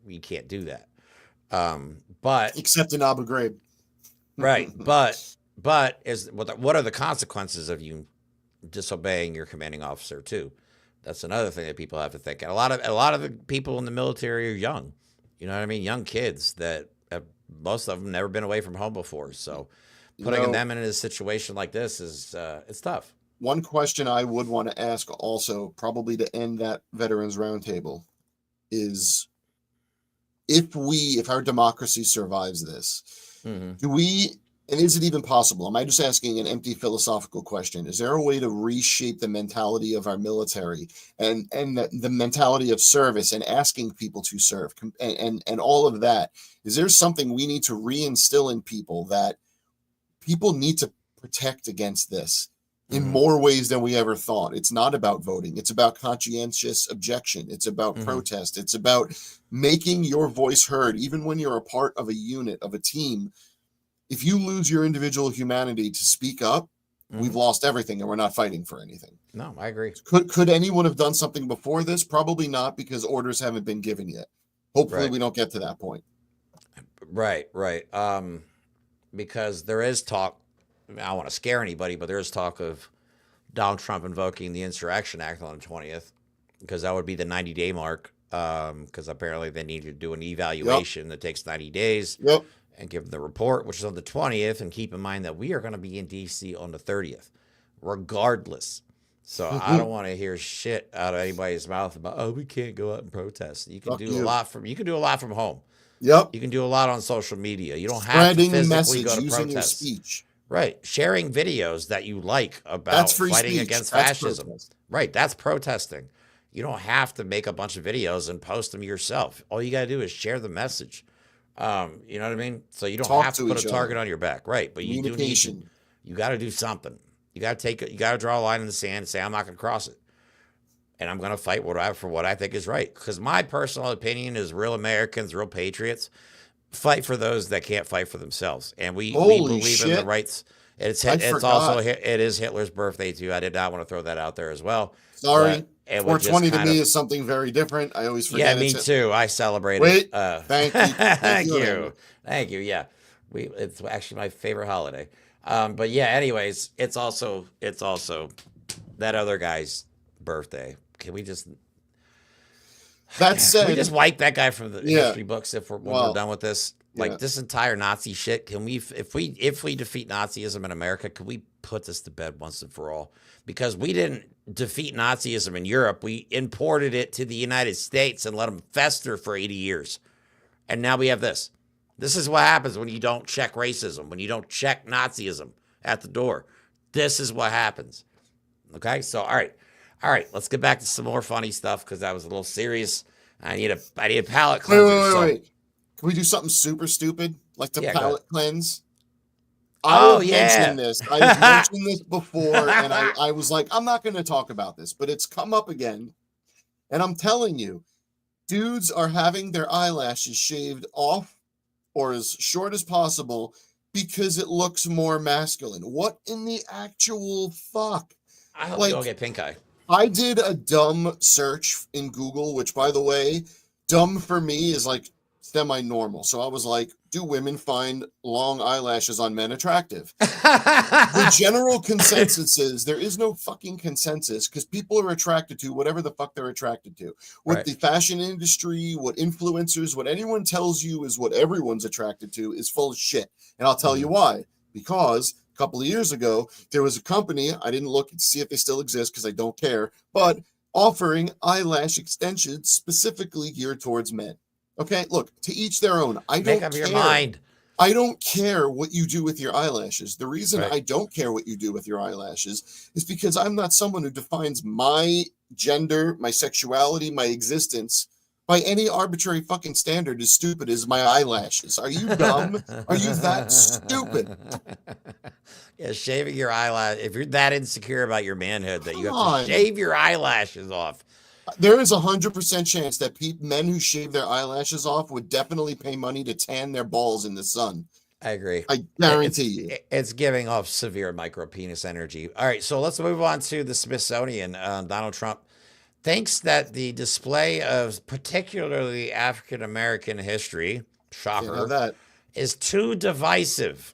you can't do that. But except in Abu Ghraib, right? But what are the consequences of you disobeying your commanding officer too? That's another thing that people have to think. And a lot of the people in the military are young. You know what I mean? Young kids that most of them never been away from home before. So putting them in a situation like this is it's tough. One question I would want to ask also, probably to end that Veterans Roundtable, is if our democracy survives this, do we? And is it even possible? Am I just asking an empty philosophical question? Is there a way to reshape the mentality of our military and the mentality of service and asking people to serve and all of that? Is there something we need to reinstill in people that people need to protect against this in more ways than we ever thought? It's not about voting. It's about conscientious objection. It's about protest. It's about making your voice heard, even when you're a part of a unit, of a team. If you lose your individual humanity to speak up, we've lost everything and we're not fighting for anything. No, I agree. Could anyone have done something before this? Probably not, because orders haven't been given yet. Hopefully we don't get to that point. Right. Because there is talk, I don't want to scare anybody, but there is talk of Donald Trump invoking the Insurrection Act on the 20th, because that would be the 90-day mark, because apparently they need to do an evaluation that takes 90 days. And give them the report, which is on the 20th. And keep in mind that we are going to be in D.C. on the 30th, regardless. So I don't want to hear shit out of anybody's mouth about, we can't go out and protest. You can do a lot from home. You can do a lot on social media. You don't have to physically go to protest. Speech. Right. Sharing videos that you like about fighting against fascism. Right. That's protesting. You don't have to make a bunch of videos and post them yourself. All you got to do is share the message. You know what I mean? So you don't have to put a target on your back, right? But you do need to, you got to do something. You got to draw a line in the sand and say, I'm not going to cross it. and I'm going to fight for what I think is right. Because my personal opinion is real Americans, real patriots, fight for those that can't fight for themselves. And we believe in the rights. It is Hitler's birthday too. I did not want to throw that out there as well. Sorry. 420 to me is something very different. I always forget. Yeah, me too. I celebrate it. Thank you. Thank you. Yeah. It's actually my favorite holiday. But yeah, anyways, it's also that other guy's birthday. Can we just we just wipe that guy from the history books when we're done with this? Like this entire Nazi shit. Can we, if we defeat Nazism in America, can we put this to bed once and for all? Because we didn't defeat Nazism in Europe. We imported it to the United States and let them fester for 80 years. And now we have this. This is what happens when you don't check racism, when you don't check Nazism at the door. This is what happens. Okay? So, all right. Let's get back to some more funny stuff because that was a little serious. I need a palate cleanser. Wait. Can we do something super stupid? Like the palate cleanse? I've mentioned this before, and I was like, I'm not going to talk about this, but it's come up again. And I'm telling you, dudes are having their eyelashes shaved off or as short as possible because it looks more masculine. What in the actual fuck? I hope you don't get pink eye. I did a dumb search in Google, which, by the way, dumb for me is like semi-normal. So I was like, do women find long eyelashes on men attractive? The general consensus is there is no fucking consensus because people are attracted to whatever the fuck they're attracted to. What the fashion industry, what influencers, what anyone tells you is what everyone's attracted to is full of shit. And I'll tell you why. Because a couple of years ago, there was a company, I didn't look to see if they still exist because I don't care, but offering eyelash extensions specifically geared towards men. Okay, look, to each their own. Make up your mind. I don't care what you do with your eyelashes. The reason I don't care what you do with your eyelashes is because I'm not someone who defines my gender, my sexuality, my existence by any arbitrary fucking standard as stupid as my eyelashes. Are you dumb? Are you that stupid? Yeah, shaving your eyelash. If you're that insecure about your manhood that you have to shave your eyelashes off. There is 100% chance that men who shave their eyelashes off would definitely pay money to tan their balls in the sun. I agree. I guarantee you. It's giving off severe micro penis energy. All right, so let's move on to the Smithsonian. Donald Trump thinks that the display of particularly African American history, shocker, is too divisive.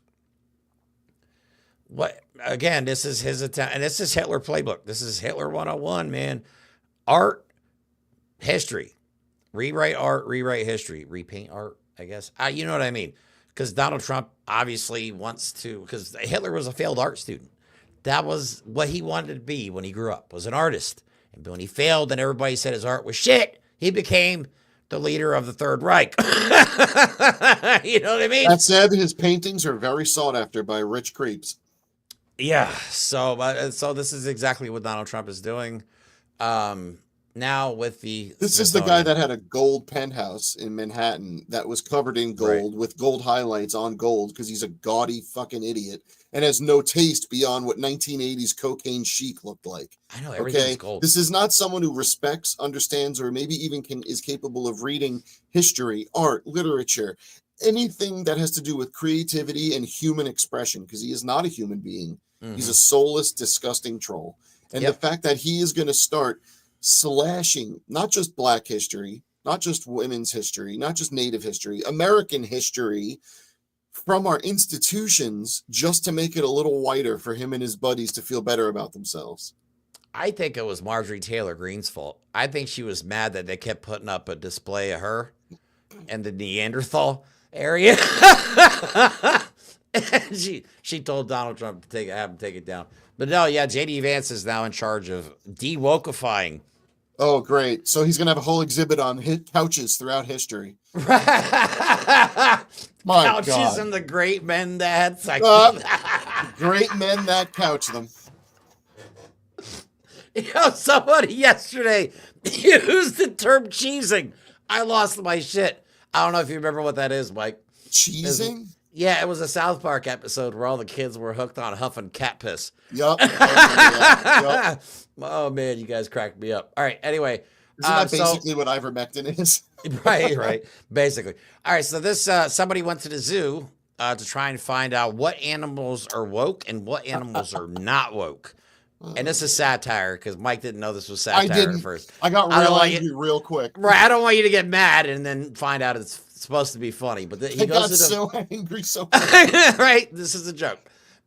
What again? This is his attempt, and this is Hitler playbook. This is Hitler 101, man. Art, history, rewrite art, rewrite history, repaint art, I guess. You know what I mean? Because Donald Trump obviously wants to, because Hitler was a failed art student. That was what he wanted to be when he grew up, was an artist. And when he failed and everybody said his art was shit, he became the leader of the Third Reich. You know what I mean? That said, his paintings are very sought after by rich creeps. Yeah, so this is exactly what Donald Trump is doing. Now with this is the guy that had a gold penthouse in Manhattan that was covered in gold with gold highlights on gold because he's a gaudy fucking idiot and has no taste beyond what 1980s cocaine chic looked like. I know everything's gold. This is not someone who respects, understands, or maybe even is capable of reading history, art, literature, anything that has to do with creativity and human expression because he is not a human being. Mm-hmm. He's a soulless, disgusting troll. And the fact that he is going to start slashing not just Black history, not just women's history, not just Native history, American history from our institutions just to make it a little whiter for him and his buddies to feel better about themselves. I think it was Marjorie Taylor Greene's fault. I think she was mad that they kept putting up a display of her in the Neanderthal area. And she told Donald Trump to have him take it down. But no, yeah, J.D. Vance is now in charge of de-wokeifying. Oh, great. So he's going to have a whole exhibit on couches throughout history. My couches God. And the great men that... great men that couch them. You know, somebody yesterday used the term cheesing. I lost my shit. I don't know if you remember what that is, Mike. Cheesing? Yeah, it was a South Park episode where all the kids were hooked on huffing cat piss. Yup. Oh man, you guys cracked me up. All right, anyway. Isn't that basically what ivermectin is? Right. Basically. All right, so this somebody went to the zoo to try and find out what animals are woke and what animals are not woke. And this is satire because Mike didn't know this was satire at first. I got real angry real quick. Right, I don't want you to get mad and then find out it's supposed to be funny. But he goes so angry so quick. Right, this is a joke.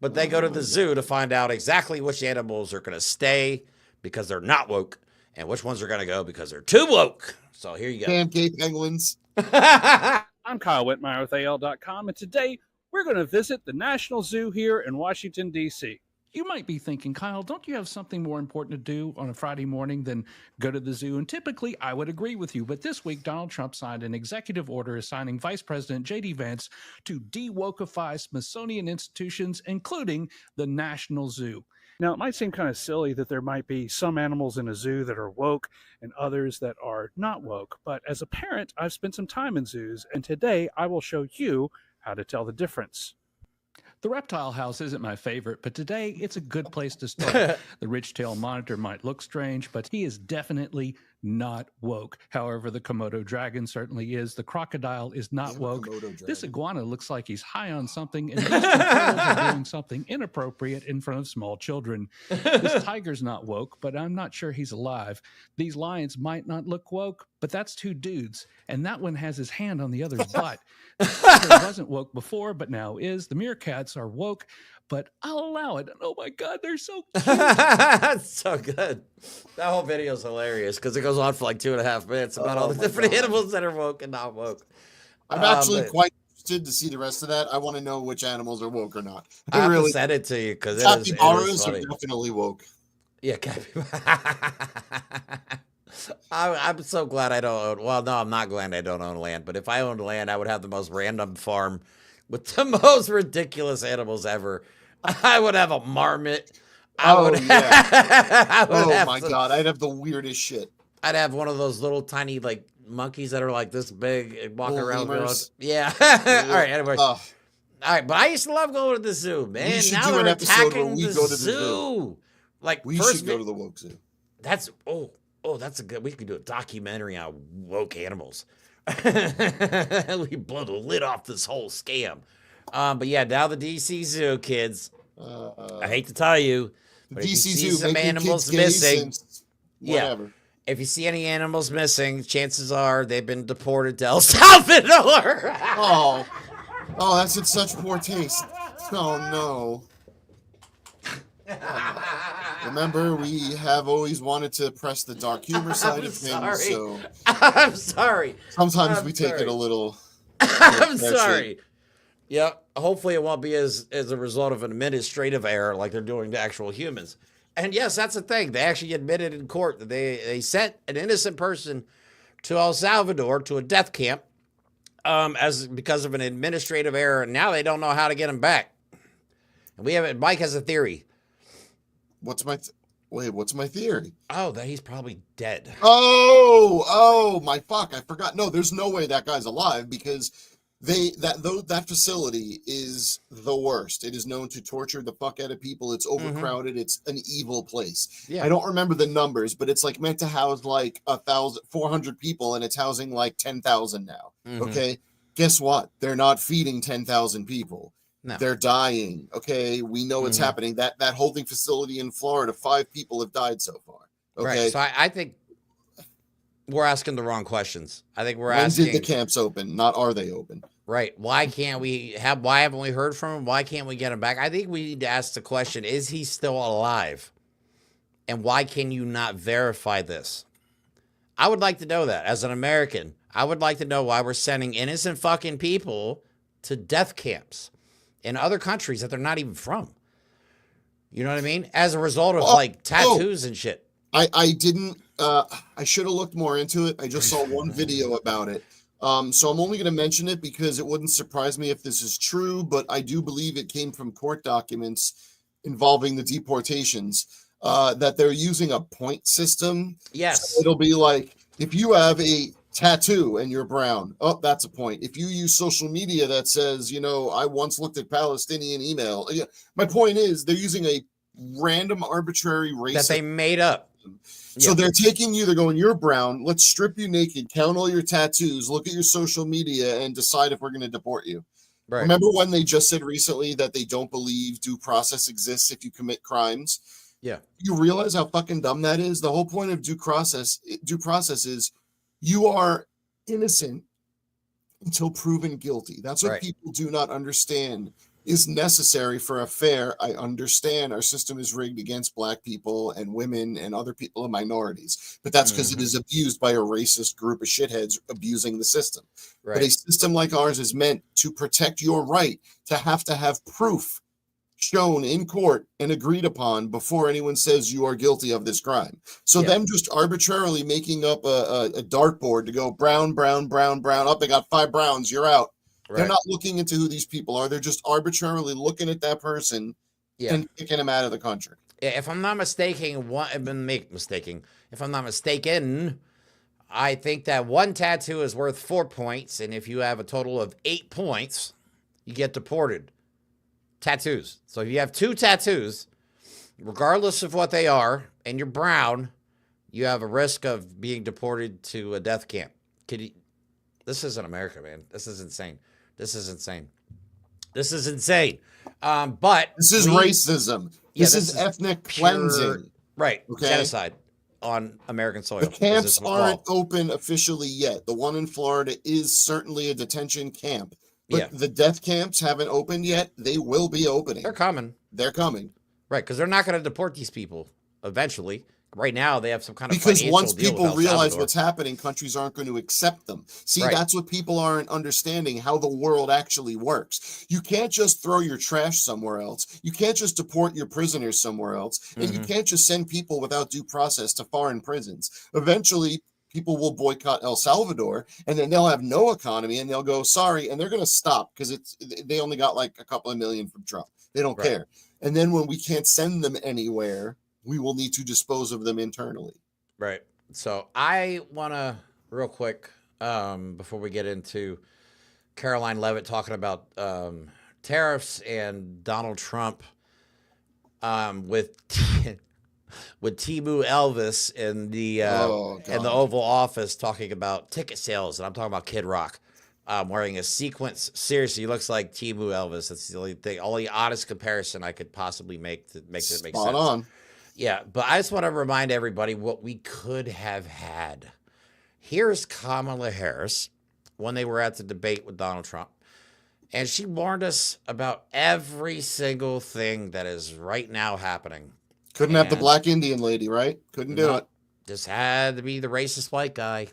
But they go to the zoo to find out exactly which animals are going to stay because they're not woke and which ones are going to go because they're too woke. So here you go. Pancake penguins. I'm Kyle Whitmire with AL.com, and today we're going to visit the National Zoo here in Washington, D.C. You might be thinking, Kyle, don't you have something more important to do on a Friday morning than go to the zoo? And typically, I would agree with you. But this week, Donald Trump signed an executive order assigning Vice President J.D. Vance to de-wokeify Smithsonian institutions, including the National Zoo. Now, it might seem kind of silly that there might be some animals in a zoo that are woke and others that are not woke. But as a parent, I've spent some time in zoos, and today I will show you how to tell the difference. The reptile house isn't my favorite, but today it's a good place to start. The ridge-tailed monitor might look strange, but he is definitely not woke. However, the Komodo dragon certainly is. The crocodile is not woke. This iguana looks like he's high on something, and these two turtles are doing something inappropriate in front of small children. This tiger's not woke, but I'm not sure he's alive. These lions might not look woke, but that's two dudes, and that one has his hand on the other's butt. He wasn't woke before, but now is. The meerkats are woke, but I'll allow it. Oh my God, they're so cute. That's so good. That whole video is hilarious because it goes on for like 2.5 minutes about all the different animals that are woke and not woke. I'm actually quite interested to see the rest of that. I want to know which animals are woke or not. I really send it to you because capybaras are definitely woke. Yeah, I'm so glad I don't own. Well, no, I'm not glad I don't own land. But if I owned land, I would have the most random farm with the most ridiculous animals ever. I would have a marmot. Oh my God, I'd have the weirdest shit. I'd have one of those little tiny like monkeys that are like this big and walk around. Yeah. All right. Anyway. All right, but I used to love going to the zoo, man. Now they're attacking the zoo. Like we should go to the woke zoo. That's that's a good. We could do a documentary on woke animals. We blow the lid off this whole scam. But yeah, now the DC Zoo, kids. I hate to tell you, but if you see some animals missing, if you see any animals missing, chances are they've been deported to El Salvador. Oh, that's in such poor taste. Oh no. Remember, we have always wanted to press the dark humor side of things, so I'm sorry. Sometimes we take it a little. I'm sorry. Yeah, hopefully it won't be as a result of an administrative error like they're doing to actual humans. And yes, that's the thing. They actually admitted in court that they sent an innocent person to El Salvador to a death camp because of an administrative error, and now they don't know how to get him back. And Mike has a theory. What's my theory? Oh, that he's probably dead. Oh, my fuck! I forgot. No, there's no way that guy's alive because that facility is the worst. It is known to torture the fuck out of people. It's overcrowded. It's an evil place. Yeah. I don't remember the numbers, but it's like meant to house like 400 people, and it's housing like 10,000 now. Okay, guess what? They're not feeding 10,000 people. No. They're dying. Okay, we know what's happening. That holding facility in Florida, 5 people have died so far. Okay, right. So I think we're asking the wrong questions. I think we're asking. When did the camps open? Not are they open? Right. Why haven't we heard from him? Why can't we get him back? I think we need to ask the question: is he still alive? And why can you not verify this? I would like to know that as an American. I would like to know why we're sending innocent fucking people to death camps in other countries that they're not even from. You know what I mean? As a result of like tattoos and shit. I didn't, I should have looked more into it. I just saw one video about it. So I'm only going to mention it because it wouldn't surprise me if this is true, but I do believe it came from court documents involving the deportations, that they're using a point system. Yes. So it'll be like, if you have tattoo and you're brown, oh, that's a point. If you use social media that says, I once looked at Palestinian email, my point is they're using a random arbitrary race that they made up. So they're taking you, they're going, you're brown, let's strip you naked, count all your tattoos, look at your social media, and decide if we're going to deport you. Right. Remember when they just said recently that they don't believe due process exists if you commit crimes? Yeah. You realize how fucking dumb that is? The whole point of due process is you are innocent until proven guilty. That's what people do not understand is necessary for a fair. I understand our system is rigged against black people and women and other people and minorities, but that's because it is abused by a racist group of shitheads abusing the system. Right. But a system like ours is meant to protect your right to have proof shown in court and agreed upon before anyone says you are guilty of this crime. So them just arbitrarily making up a dartboard to go brown, brown, brown, brown, up, they got 5 browns, you're out. Right. They're not looking into who these people are. They're just arbitrarily looking at that person and kicking them out of the country. If I'm not mistaken, I think that one tattoo is worth 4 points, and if you have a total of 8 points, you get deported. Tattoos. So if you have 2 tattoos, regardless of what they are, and you're brown, you have a risk of being deported to a death camp. This isn't America, man. This is insane. But this is racism. This is ethnic cleansing. Right. Okay. Genocide on American soil. The camps aren't open officially yet. The one in Florida is certainly a detention camp. But the death camps haven't opened yet. They will be opening. They're coming. Right, because they're not going to deport these people eventually. Right now, they have some kind of because once people realize what's happening, countries aren't going to accept them. See, that's what people aren't understanding, how the world actually works. You can't just throw your trash somewhere else. You can't just deport your prisoners somewhere else. And you can't just send people without due process to foreign prisons. Eventually, people will boycott El Salvador, and then they'll have no economy, and they'll go, sorry, and they're going to stop because they only got like a couple of million from Trump. They don't care. And then when we can't send them anywhere, we will need to dispose of them internally. Right. So I want to, real quick, before we get into Caroline Leavitt talking about tariffs and Donald Trump with Timu Elvis in the Oval Office talking about ticket sales, and I'm talking about Kid Rock wearing a sequence. Seriously, he looks like Timu Elvis. That's the only thing, only honest comparison I could possibly make to make it make sense. Spot on. Yeah, but I just want to remind everybody what we could have had. Here's Kamala Harris when they were at the debate with Donald Trump, and she warned us about every single thing that is right now happening. Couldn't have the black Indian lady, right? Couldn't do it. Just had to be the racist white guy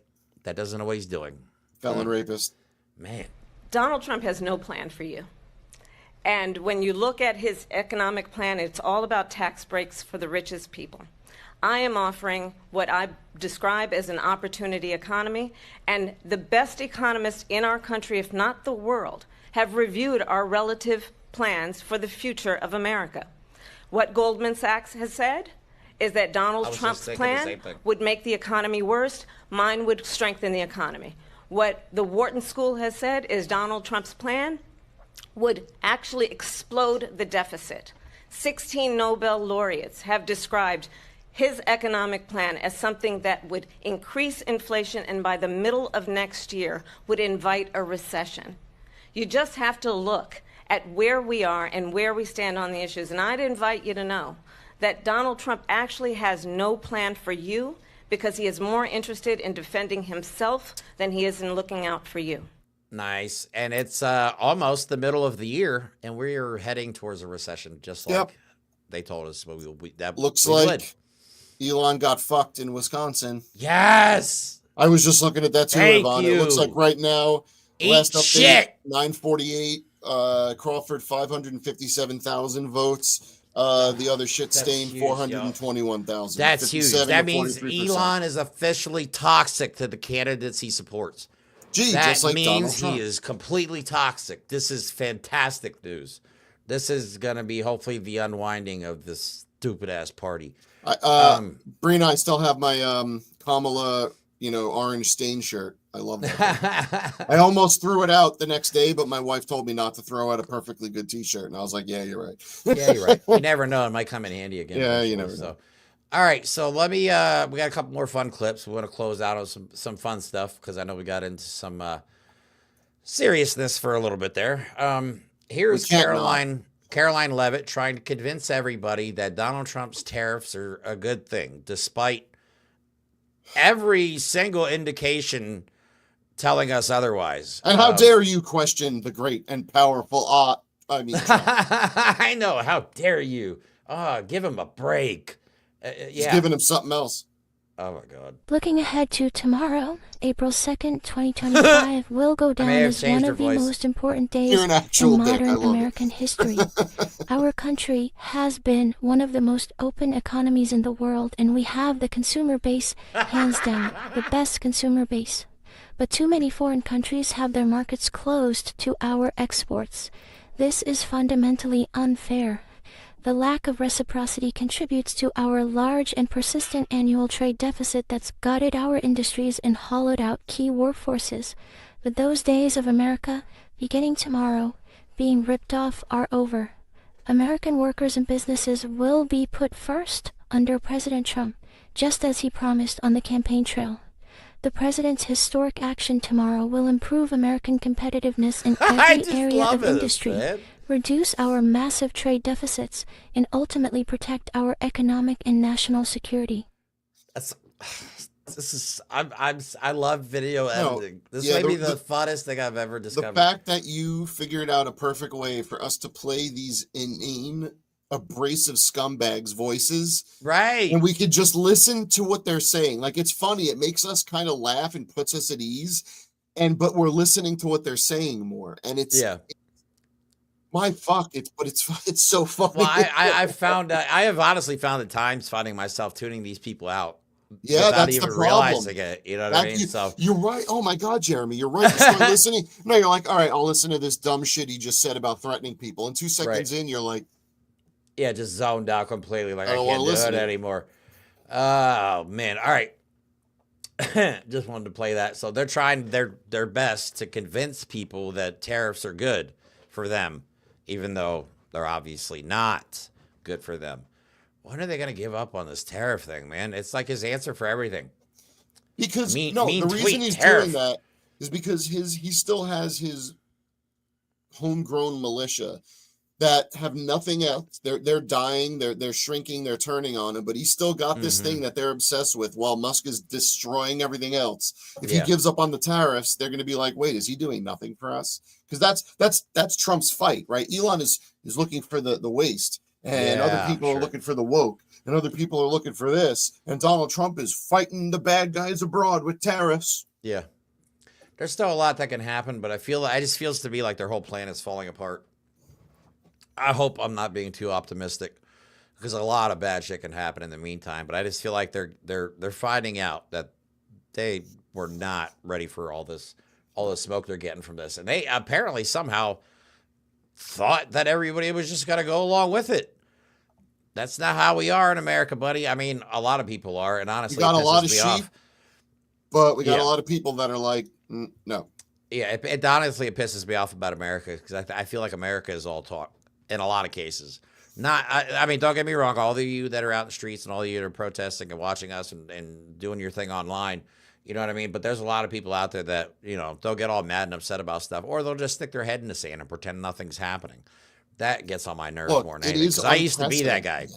that doesn't know what he's doing. Felon rapist. Man. Donald Trump has no plan for you. And when you look at his economic plan, it's all about tax breaks for the richest people. I am offering what I describe as an opportunity economy, and the best economists in our country, if not the world, have reviewed our relative plans for the future of America. What Goldman Sachs has said is that Donald Trump's plan would make the economy worse. Mine would strengthen the economy. What the Wharton School has said is Donald Trump's plan would actually explode the deficit. 16 Nobel laureates have described his economic plan as something that would increase inflation and by the middle of next year would invite a recession. You just have to look at where we are and where we stand on the issues. And I'd invite you to know that Donald Trump actually has no plan for you because he is more interested in defending himself than he is in looking out for you. Nice. And it's almost the middle of the year, and we're heading towards a recession, just like they told us. That looks like Elon got fucked in Wisconsin. Yes. I was just looking at that too, Yvonne. It looks like right now, last update, 948, Crawford 557,000 votes. The other shit stain 421,000. That's huge. That means Elon is officially toxic to the candidates he supports. Gee, that just like means Donald he is completely toxic. This is fantastic news. This is going to be hopefully the unwinding of this stupid ass party. Bree and I still have my Kamala, orange stain shirt. I love that. I almost threw it out the next day, but my wife told me not to throw out a perfectly good T-shirt, and I was like, "Yeah, you're right." Yeah, you're right. You never know; it might come in handy again. Yeah, you never know. All right, so let me. We got a couple more fun clips. We want to close out on some fun stuff because I know we got into some seriousness for a little bit there. Here's Caroline Leavitt trying to convince everybody that Donald Trump's tariffs are a good thing, despite every single indication telling us otherwise. And how dare you question the great and powerful I know, how dare you? Give him a break. He's giving him something else. Oh my God. Looking ahead to tomorrow, April 2nd, 2025 will go down as one of the most important days in modern American history. Our country has been one of the most open economies in the world, and we have the consumer base, hands down, the best consumer base. But too many foreign countries have their markets closed to our exports. This is fundamentally unfair. The lack of reciprocity contributes to our large and persistent annual trade deficit that's gutted our industries and hollowed out key workforces. But those days of America, beginning tomorrow, being ripped off are over. American workers and businesses will be put first under President Trump, just as he promised on the campaign trail. The president's historic action tomorrow will improve American competitiveness in every area of industry, reduce our massive trade deficits, and ultimately protect our economic and national security. I love video editing. This may be the funnest thing I've ever discovered. The fact that you figured out a perfect way for us to play these inane, abrasive scumbags' voices, right? And we could just listen to what they're saying. Like, it's funny. It makes us kind of laugh and puts us at ease. But we're listening to what they're saying more, and it's it's so funny. Well, I have honestly found at times finding myself tuning these people out. Yeah, without that's even the problem. realizing it. You know what I mean? So you're right. Oh my God, Jeremy, you're right. You start listening. No, you're like, all right, I'll listen to this dumb shit he just said about threatening people. And 2 seconds in, you're like, yeah, just zoned out completely. Like I can't do it anymore. Oh man! All right, just wanted to play that. So they're trying their best to convince people that tariffs are good for them, even though they're obviously not good for them. When are they going to give up on this tariff thing, man? It's like his answer for everything. Because the reason he's doing that is because he still has his homegrown militia that have nothing else. They're dying, they're shrinking, they're turning on him, but he's still got this thing that they're obsessed with while Musk is destroying everything else. If he gives up on the tariffs, they're going to be like, wait, is he doing nothing for us? Because that's Trump's fight, right? Elon is looking for the waste. And other people are looking for the woke, and other people are looking for this. And Donald Trump is fighting the bad guys abroad with tariffs. Yeah. There's still a lot that can happen, but I just feels to be like their whole plan is falling apart. I hope I'm not being too optimistic because a lot of bad shit can happen in the meantime, but I just feel like they're finding out that they were not ready for all this smoke they're getting from this. And they apparently somehow thought that everybody was just going to go along with it. That's not how we are in America, buddy. I mean, a lot of people are, and honestly, we got a lot of sheep, but we got a lot of people that are like, no. Yeah, it honestly, it pisses me off about America because I feel like America is all talk in a lot of cases. I mean, don't get me wrong. All of you that are out in the streets and all of you that are protesting and watching us and doing your thing online, you know what I mean? But there's a lot of people out there that, they'll get all mad and upset about stuff, or they'll just stick their head in the sand and pretend nothing's happening. That gets on my nerves more than anything. Because I used to be that guy.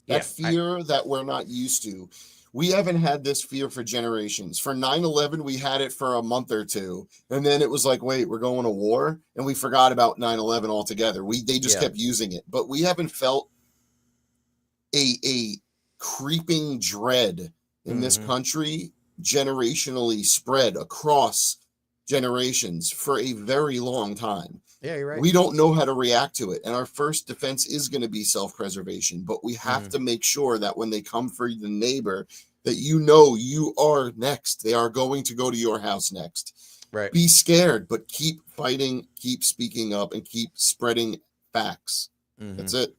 That fear that we're not used to. We haven't had this fear for generations. For 9/11, we had it for a month or two. And then it was like, wait, we're going to war? And we forgot about 9/11 altogether. They just kept using it. But we haven't felt a creeping dread in this country generationally spread across generations for a very long time. Yeah, you're right. We don't know how to react to it. And our first defense is going to be self-preservation. But we have to make sure that when they come for the neighbor, that you are next. They are going to go to your house next. Right. Be scared, but keep fighting, keep speaking up, and keep spreading facts. That's it.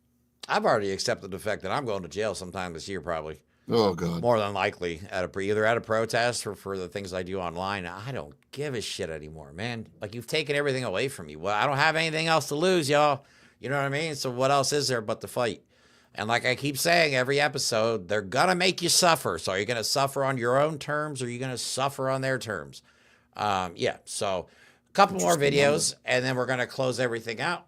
I've already accepted the fact that I'm going to jail sometime this year, probably. Oh God. More than likely either at a protest or for the things I do online. I don't give a shit anymore, man. Like, you've taken everything away from me. Well, I don't have anything else to lose, y'all. You know what I mean? So what else is there but to fight? And like I keep saying every episode, they're gonna make you suffer. So are you gonna suffer on your own terms, or are you gonna suffer on their terms? Yeah. So a couple more videos, and then we're gonna close everything out.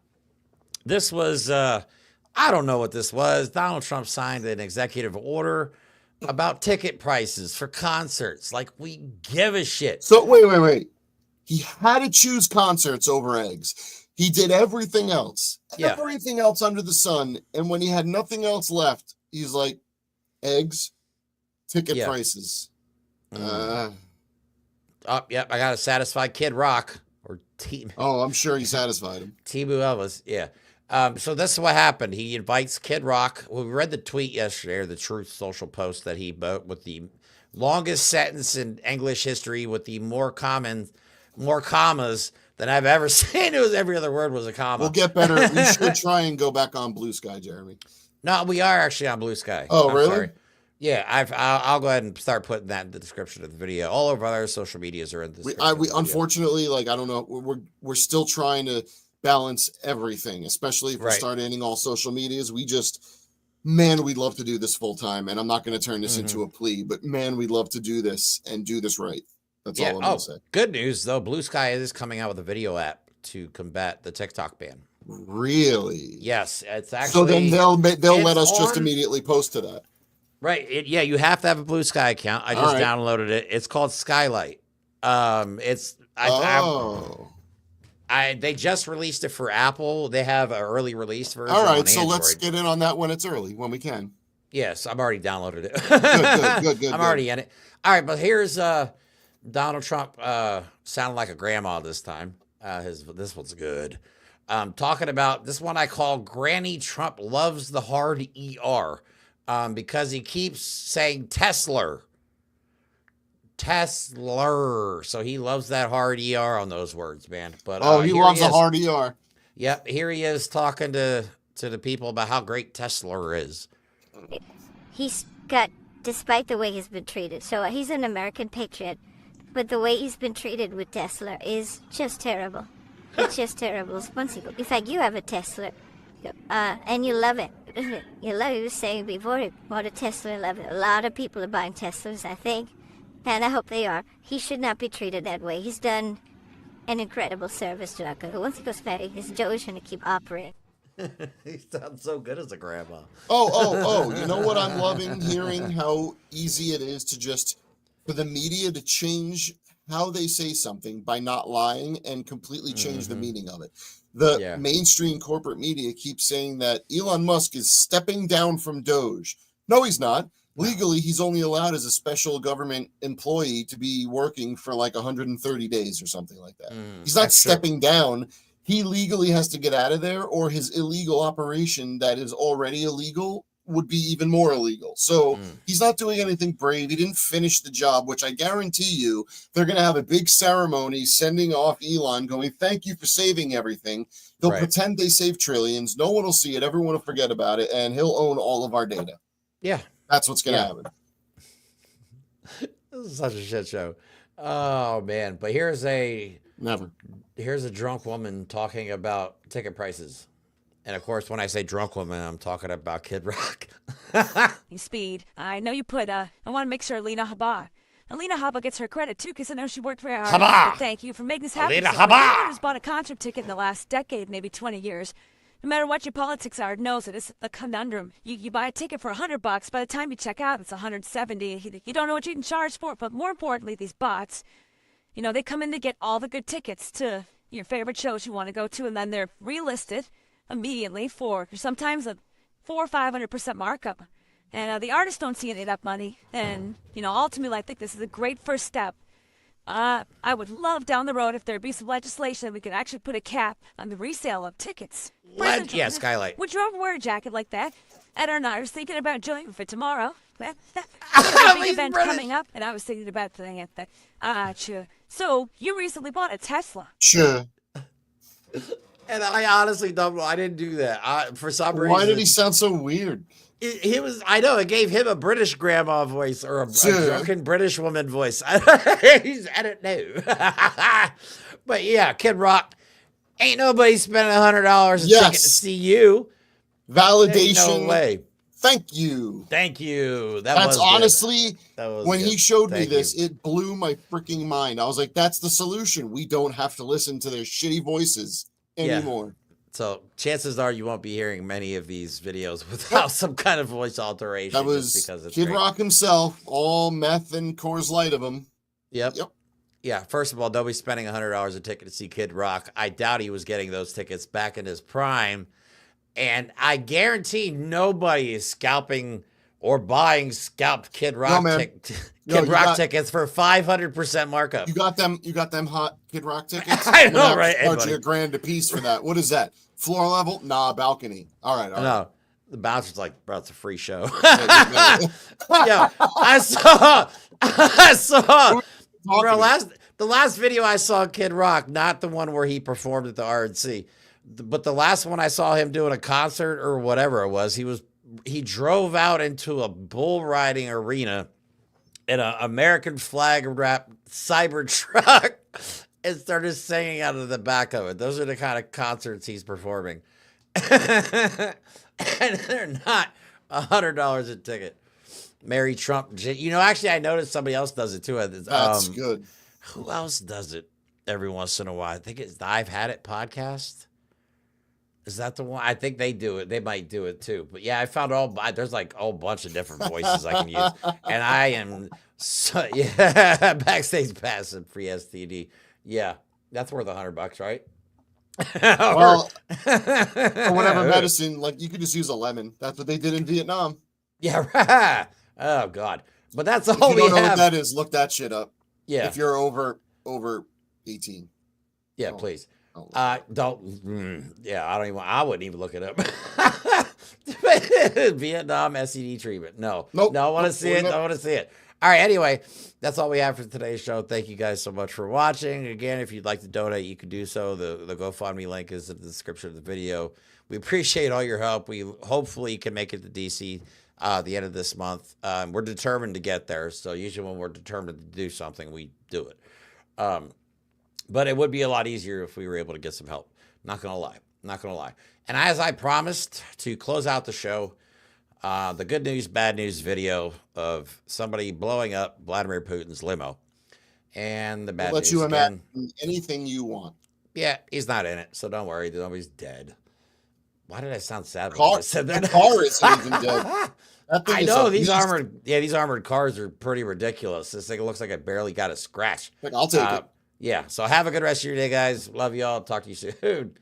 This was I don't know what this was. Donald Trump signed an executive order about ticket prices for concerts. Like, we give a shit. So wait. He had to choose concerts over eggs. He did everything else. Yeah. Everything else under the sun. And when he had nothing else left, he's like, eggs, ticket prices. Oh, yep. I got to satisfy Kid Rock or T. Oh, I'm sure he satisfied him. T-Boo Elvis. Yeah. So this is what happened. He invites Kid Rock. Well, we read the tweet yesterday, or the Truth Social post that he wrote with the longest sentence in English history with the more commas than I've ever seen. It was every other word was a comma. We'll get better. We should try and go back on Blue Sky, Jeremy. No, we are actually on Blue Sky. Oh, I'm really? sorry. Yeah, I'll go ahead and start putting that in the description of the video. All of our other social medias are in the description. We unfortunately, like, I don't know, we're still trying to balance everything, especially if we start ending all social medias. We'd love to do this full time, and I'm not going to turn this into a plea, but man, we'd love to do this and do this right. That's all I'm going to say. Good news though, Blue Sky is coming out with a video app to combat the TikTok ban. Really? Yes, it's actually. So then they'll let us just immediately post to that. Right. You have to have a Blue Sky account. I just downloaded it. It's called Skylight. They just released it for Apple. They have an early release version. All right, so let's get in on that when it's early, when we can. Yes, I've already downloaded it. Good. I'm already in it. All right, but here's Donald Trump sounding like a grandma this time. This one's good. Talking about this one I call Granny Trump loves the hard ER because he keeps saying Tesla. So he loves that hard ER on those words, man. But he loves a hard ER. Yep, here he is talking to the people about how great Tesla is. He's got, despite the way he's been treated, so he's an American patriot, but the way he's been treated with Tesla is just terrible. It's just terrible. In fact, you have a Tesla, and you love it. You love it. You were saying before you bought a Tesla and love it. A lot of people are buying Teslas, I think. And I hope they are. He should not be treated that way. He's done an incredible service to our country. Once he goes back, his Doge going to keep operating. He sounds so good as a grandma. Oh. You know what I'm loving? Hearing how easy it is to just, for the media to change how they say something by not lying and completely change the meaning of it. The mainstream corporate media keeps saying that Elon Musk is stepping down from Doge. No, he's not. Legally, he's only allowed as a special government employee to be working for like 130 days or something like that. He's not stepping down. He legally has to get out of there, or his illegal operation that is already illegal would be even more illegal. So he's not doing anything brave. He didn't finish the job, which I guarantee you they're going to have a big ceremony sending off Elon going, thank you for saving everything. They'll pretend they saved trillions. No one will see it. Everyone will forget about it, and he'll own all of our data. Yeah. That's what's going to happen. This is such a shit show. Oh, man. But here's a drunk woman talking about ticket prices. And, of course, when I say drunk woman, I'm talking about Kid Rock. Speed. I know you put, I want to make sure Alina Habba. Alina Habba gets her credit, too, because I know she worked very hard. But thank you for making this happen. Alina Habba! Habba! Who's bought a concert ticket in the last decade, maybe 20 years. No matter what your politics are, it knows it. It's a conundrum. You buy a ticket for $100. By the time you check out, it's $170. You don't know what you can charge for it. But more importantly, these bots, they come in to get all the good tickets to your favorite shows you want to go to, and then they're relisted immediately for sometimes a 400 or 500% markup. And the artists don't see any of that money. And, ultimately, I think this is a great first step. I would love down the road if there'd be some legislation we could actually put a cap on the resale of tickets. Yeah, Skylight. Would you ever wear a jacket like that? Ed and I was thinking about joining for tomorrow. There's a big event coming up, and I was thinking about doing that. Sure. So, you recently bought a Tesla. Sure. And I honestly don't know. I didn't do that. For some reason. Why did he sound so weird? He was, I know, it gave him a British grandma voice or a drunken British woman voice. I don't know. But yeah, Kid Rock, ain't nobody spending $100 a ticket to see you. Validation. No way. Thank you. Thank you. That's honestly, when good. he showed me Thank this, you. it blew my freaking mind. I was like, that's the solution. We don't have to listen to their shitty voices anymore. So chances are you won't be hearing many of these videos without some kind of voice alteration. That was because it's Kid great. Rock himself, all meth and Coors Light of him. Yep. Yeah, first of all, nobody's spending $100 a ticket to see Kid Rock. I doubt he was getting those tickets back in his prime. And I guarantee nobody is scalping or buying scalped Kid Rock, tickets for 500% markup. You got them hot Kid Rock tickets? I know, right? Charge you $1,000 a piece for that. What is that? Floor level? Nah, balcony. All right. No, the bouncer's like, bro, it's a free show. Yeah, I saw. Bro, the last video I saw Kid Rock, not the one where he performed at the RNC, but the last one I saw him doing a concert or whatever it was, he drove out into a bull riding arena in an American flag wrapped cyber truck and started singing out of the back of it. Those are the kind of concerts he's performing. And they're not $100 a ticket. Mary Trump. Actually, I noticed somebody else does it too. That's good. Who else does it every once in a while? I think it's the I've Had It podcast. Is that the one? I think they do it. They might do it too. But yeah, I found there's like a whole bunch of different voices I can use. And I am, Backstage Pass and free STD. Yeah, that's worth $100, right? Well, for whatever medicine, like you could just use a lemon. That's what they did in Vietnam. Yeah, right. Oh, God. But that's all we have. If you don't know what that is, look that shit up. Yeah. If you're over 18. Yeah, please. Don't. Yeah, I wouldn't even look it up. Vietnam STD treatment. No. Nope. No, I want to see it. I want to see it. All right. Anyway, that's all we have for today's show. Thank you guys so much for watching. Again, if you'd like to donate, you can do so. The GoFundMe link is in the description of the video. We appreciate all your help. We hopefully can make it to DC the end of this month. We're determined to get there. So usually when we're determined to do something, we do it. But it would be a lot easier if we were able to get some help. Not going to lie. And as I promised to close out the show, the good news, bad news video of somebody blowing up Vladimir Putin's limo. And the bad news. Let you imagine anything you want. Yeah, he's not in it. So don't worry. Nobody's dead. Why did I sound sad? Car isn't even dead. I know these armored cars are pretty ridiculous. This thing looks like it barely got a scratch. Like, I'll take it. Yeah. So have a good rest of your day, guys. Love y'all. Talk to you soon.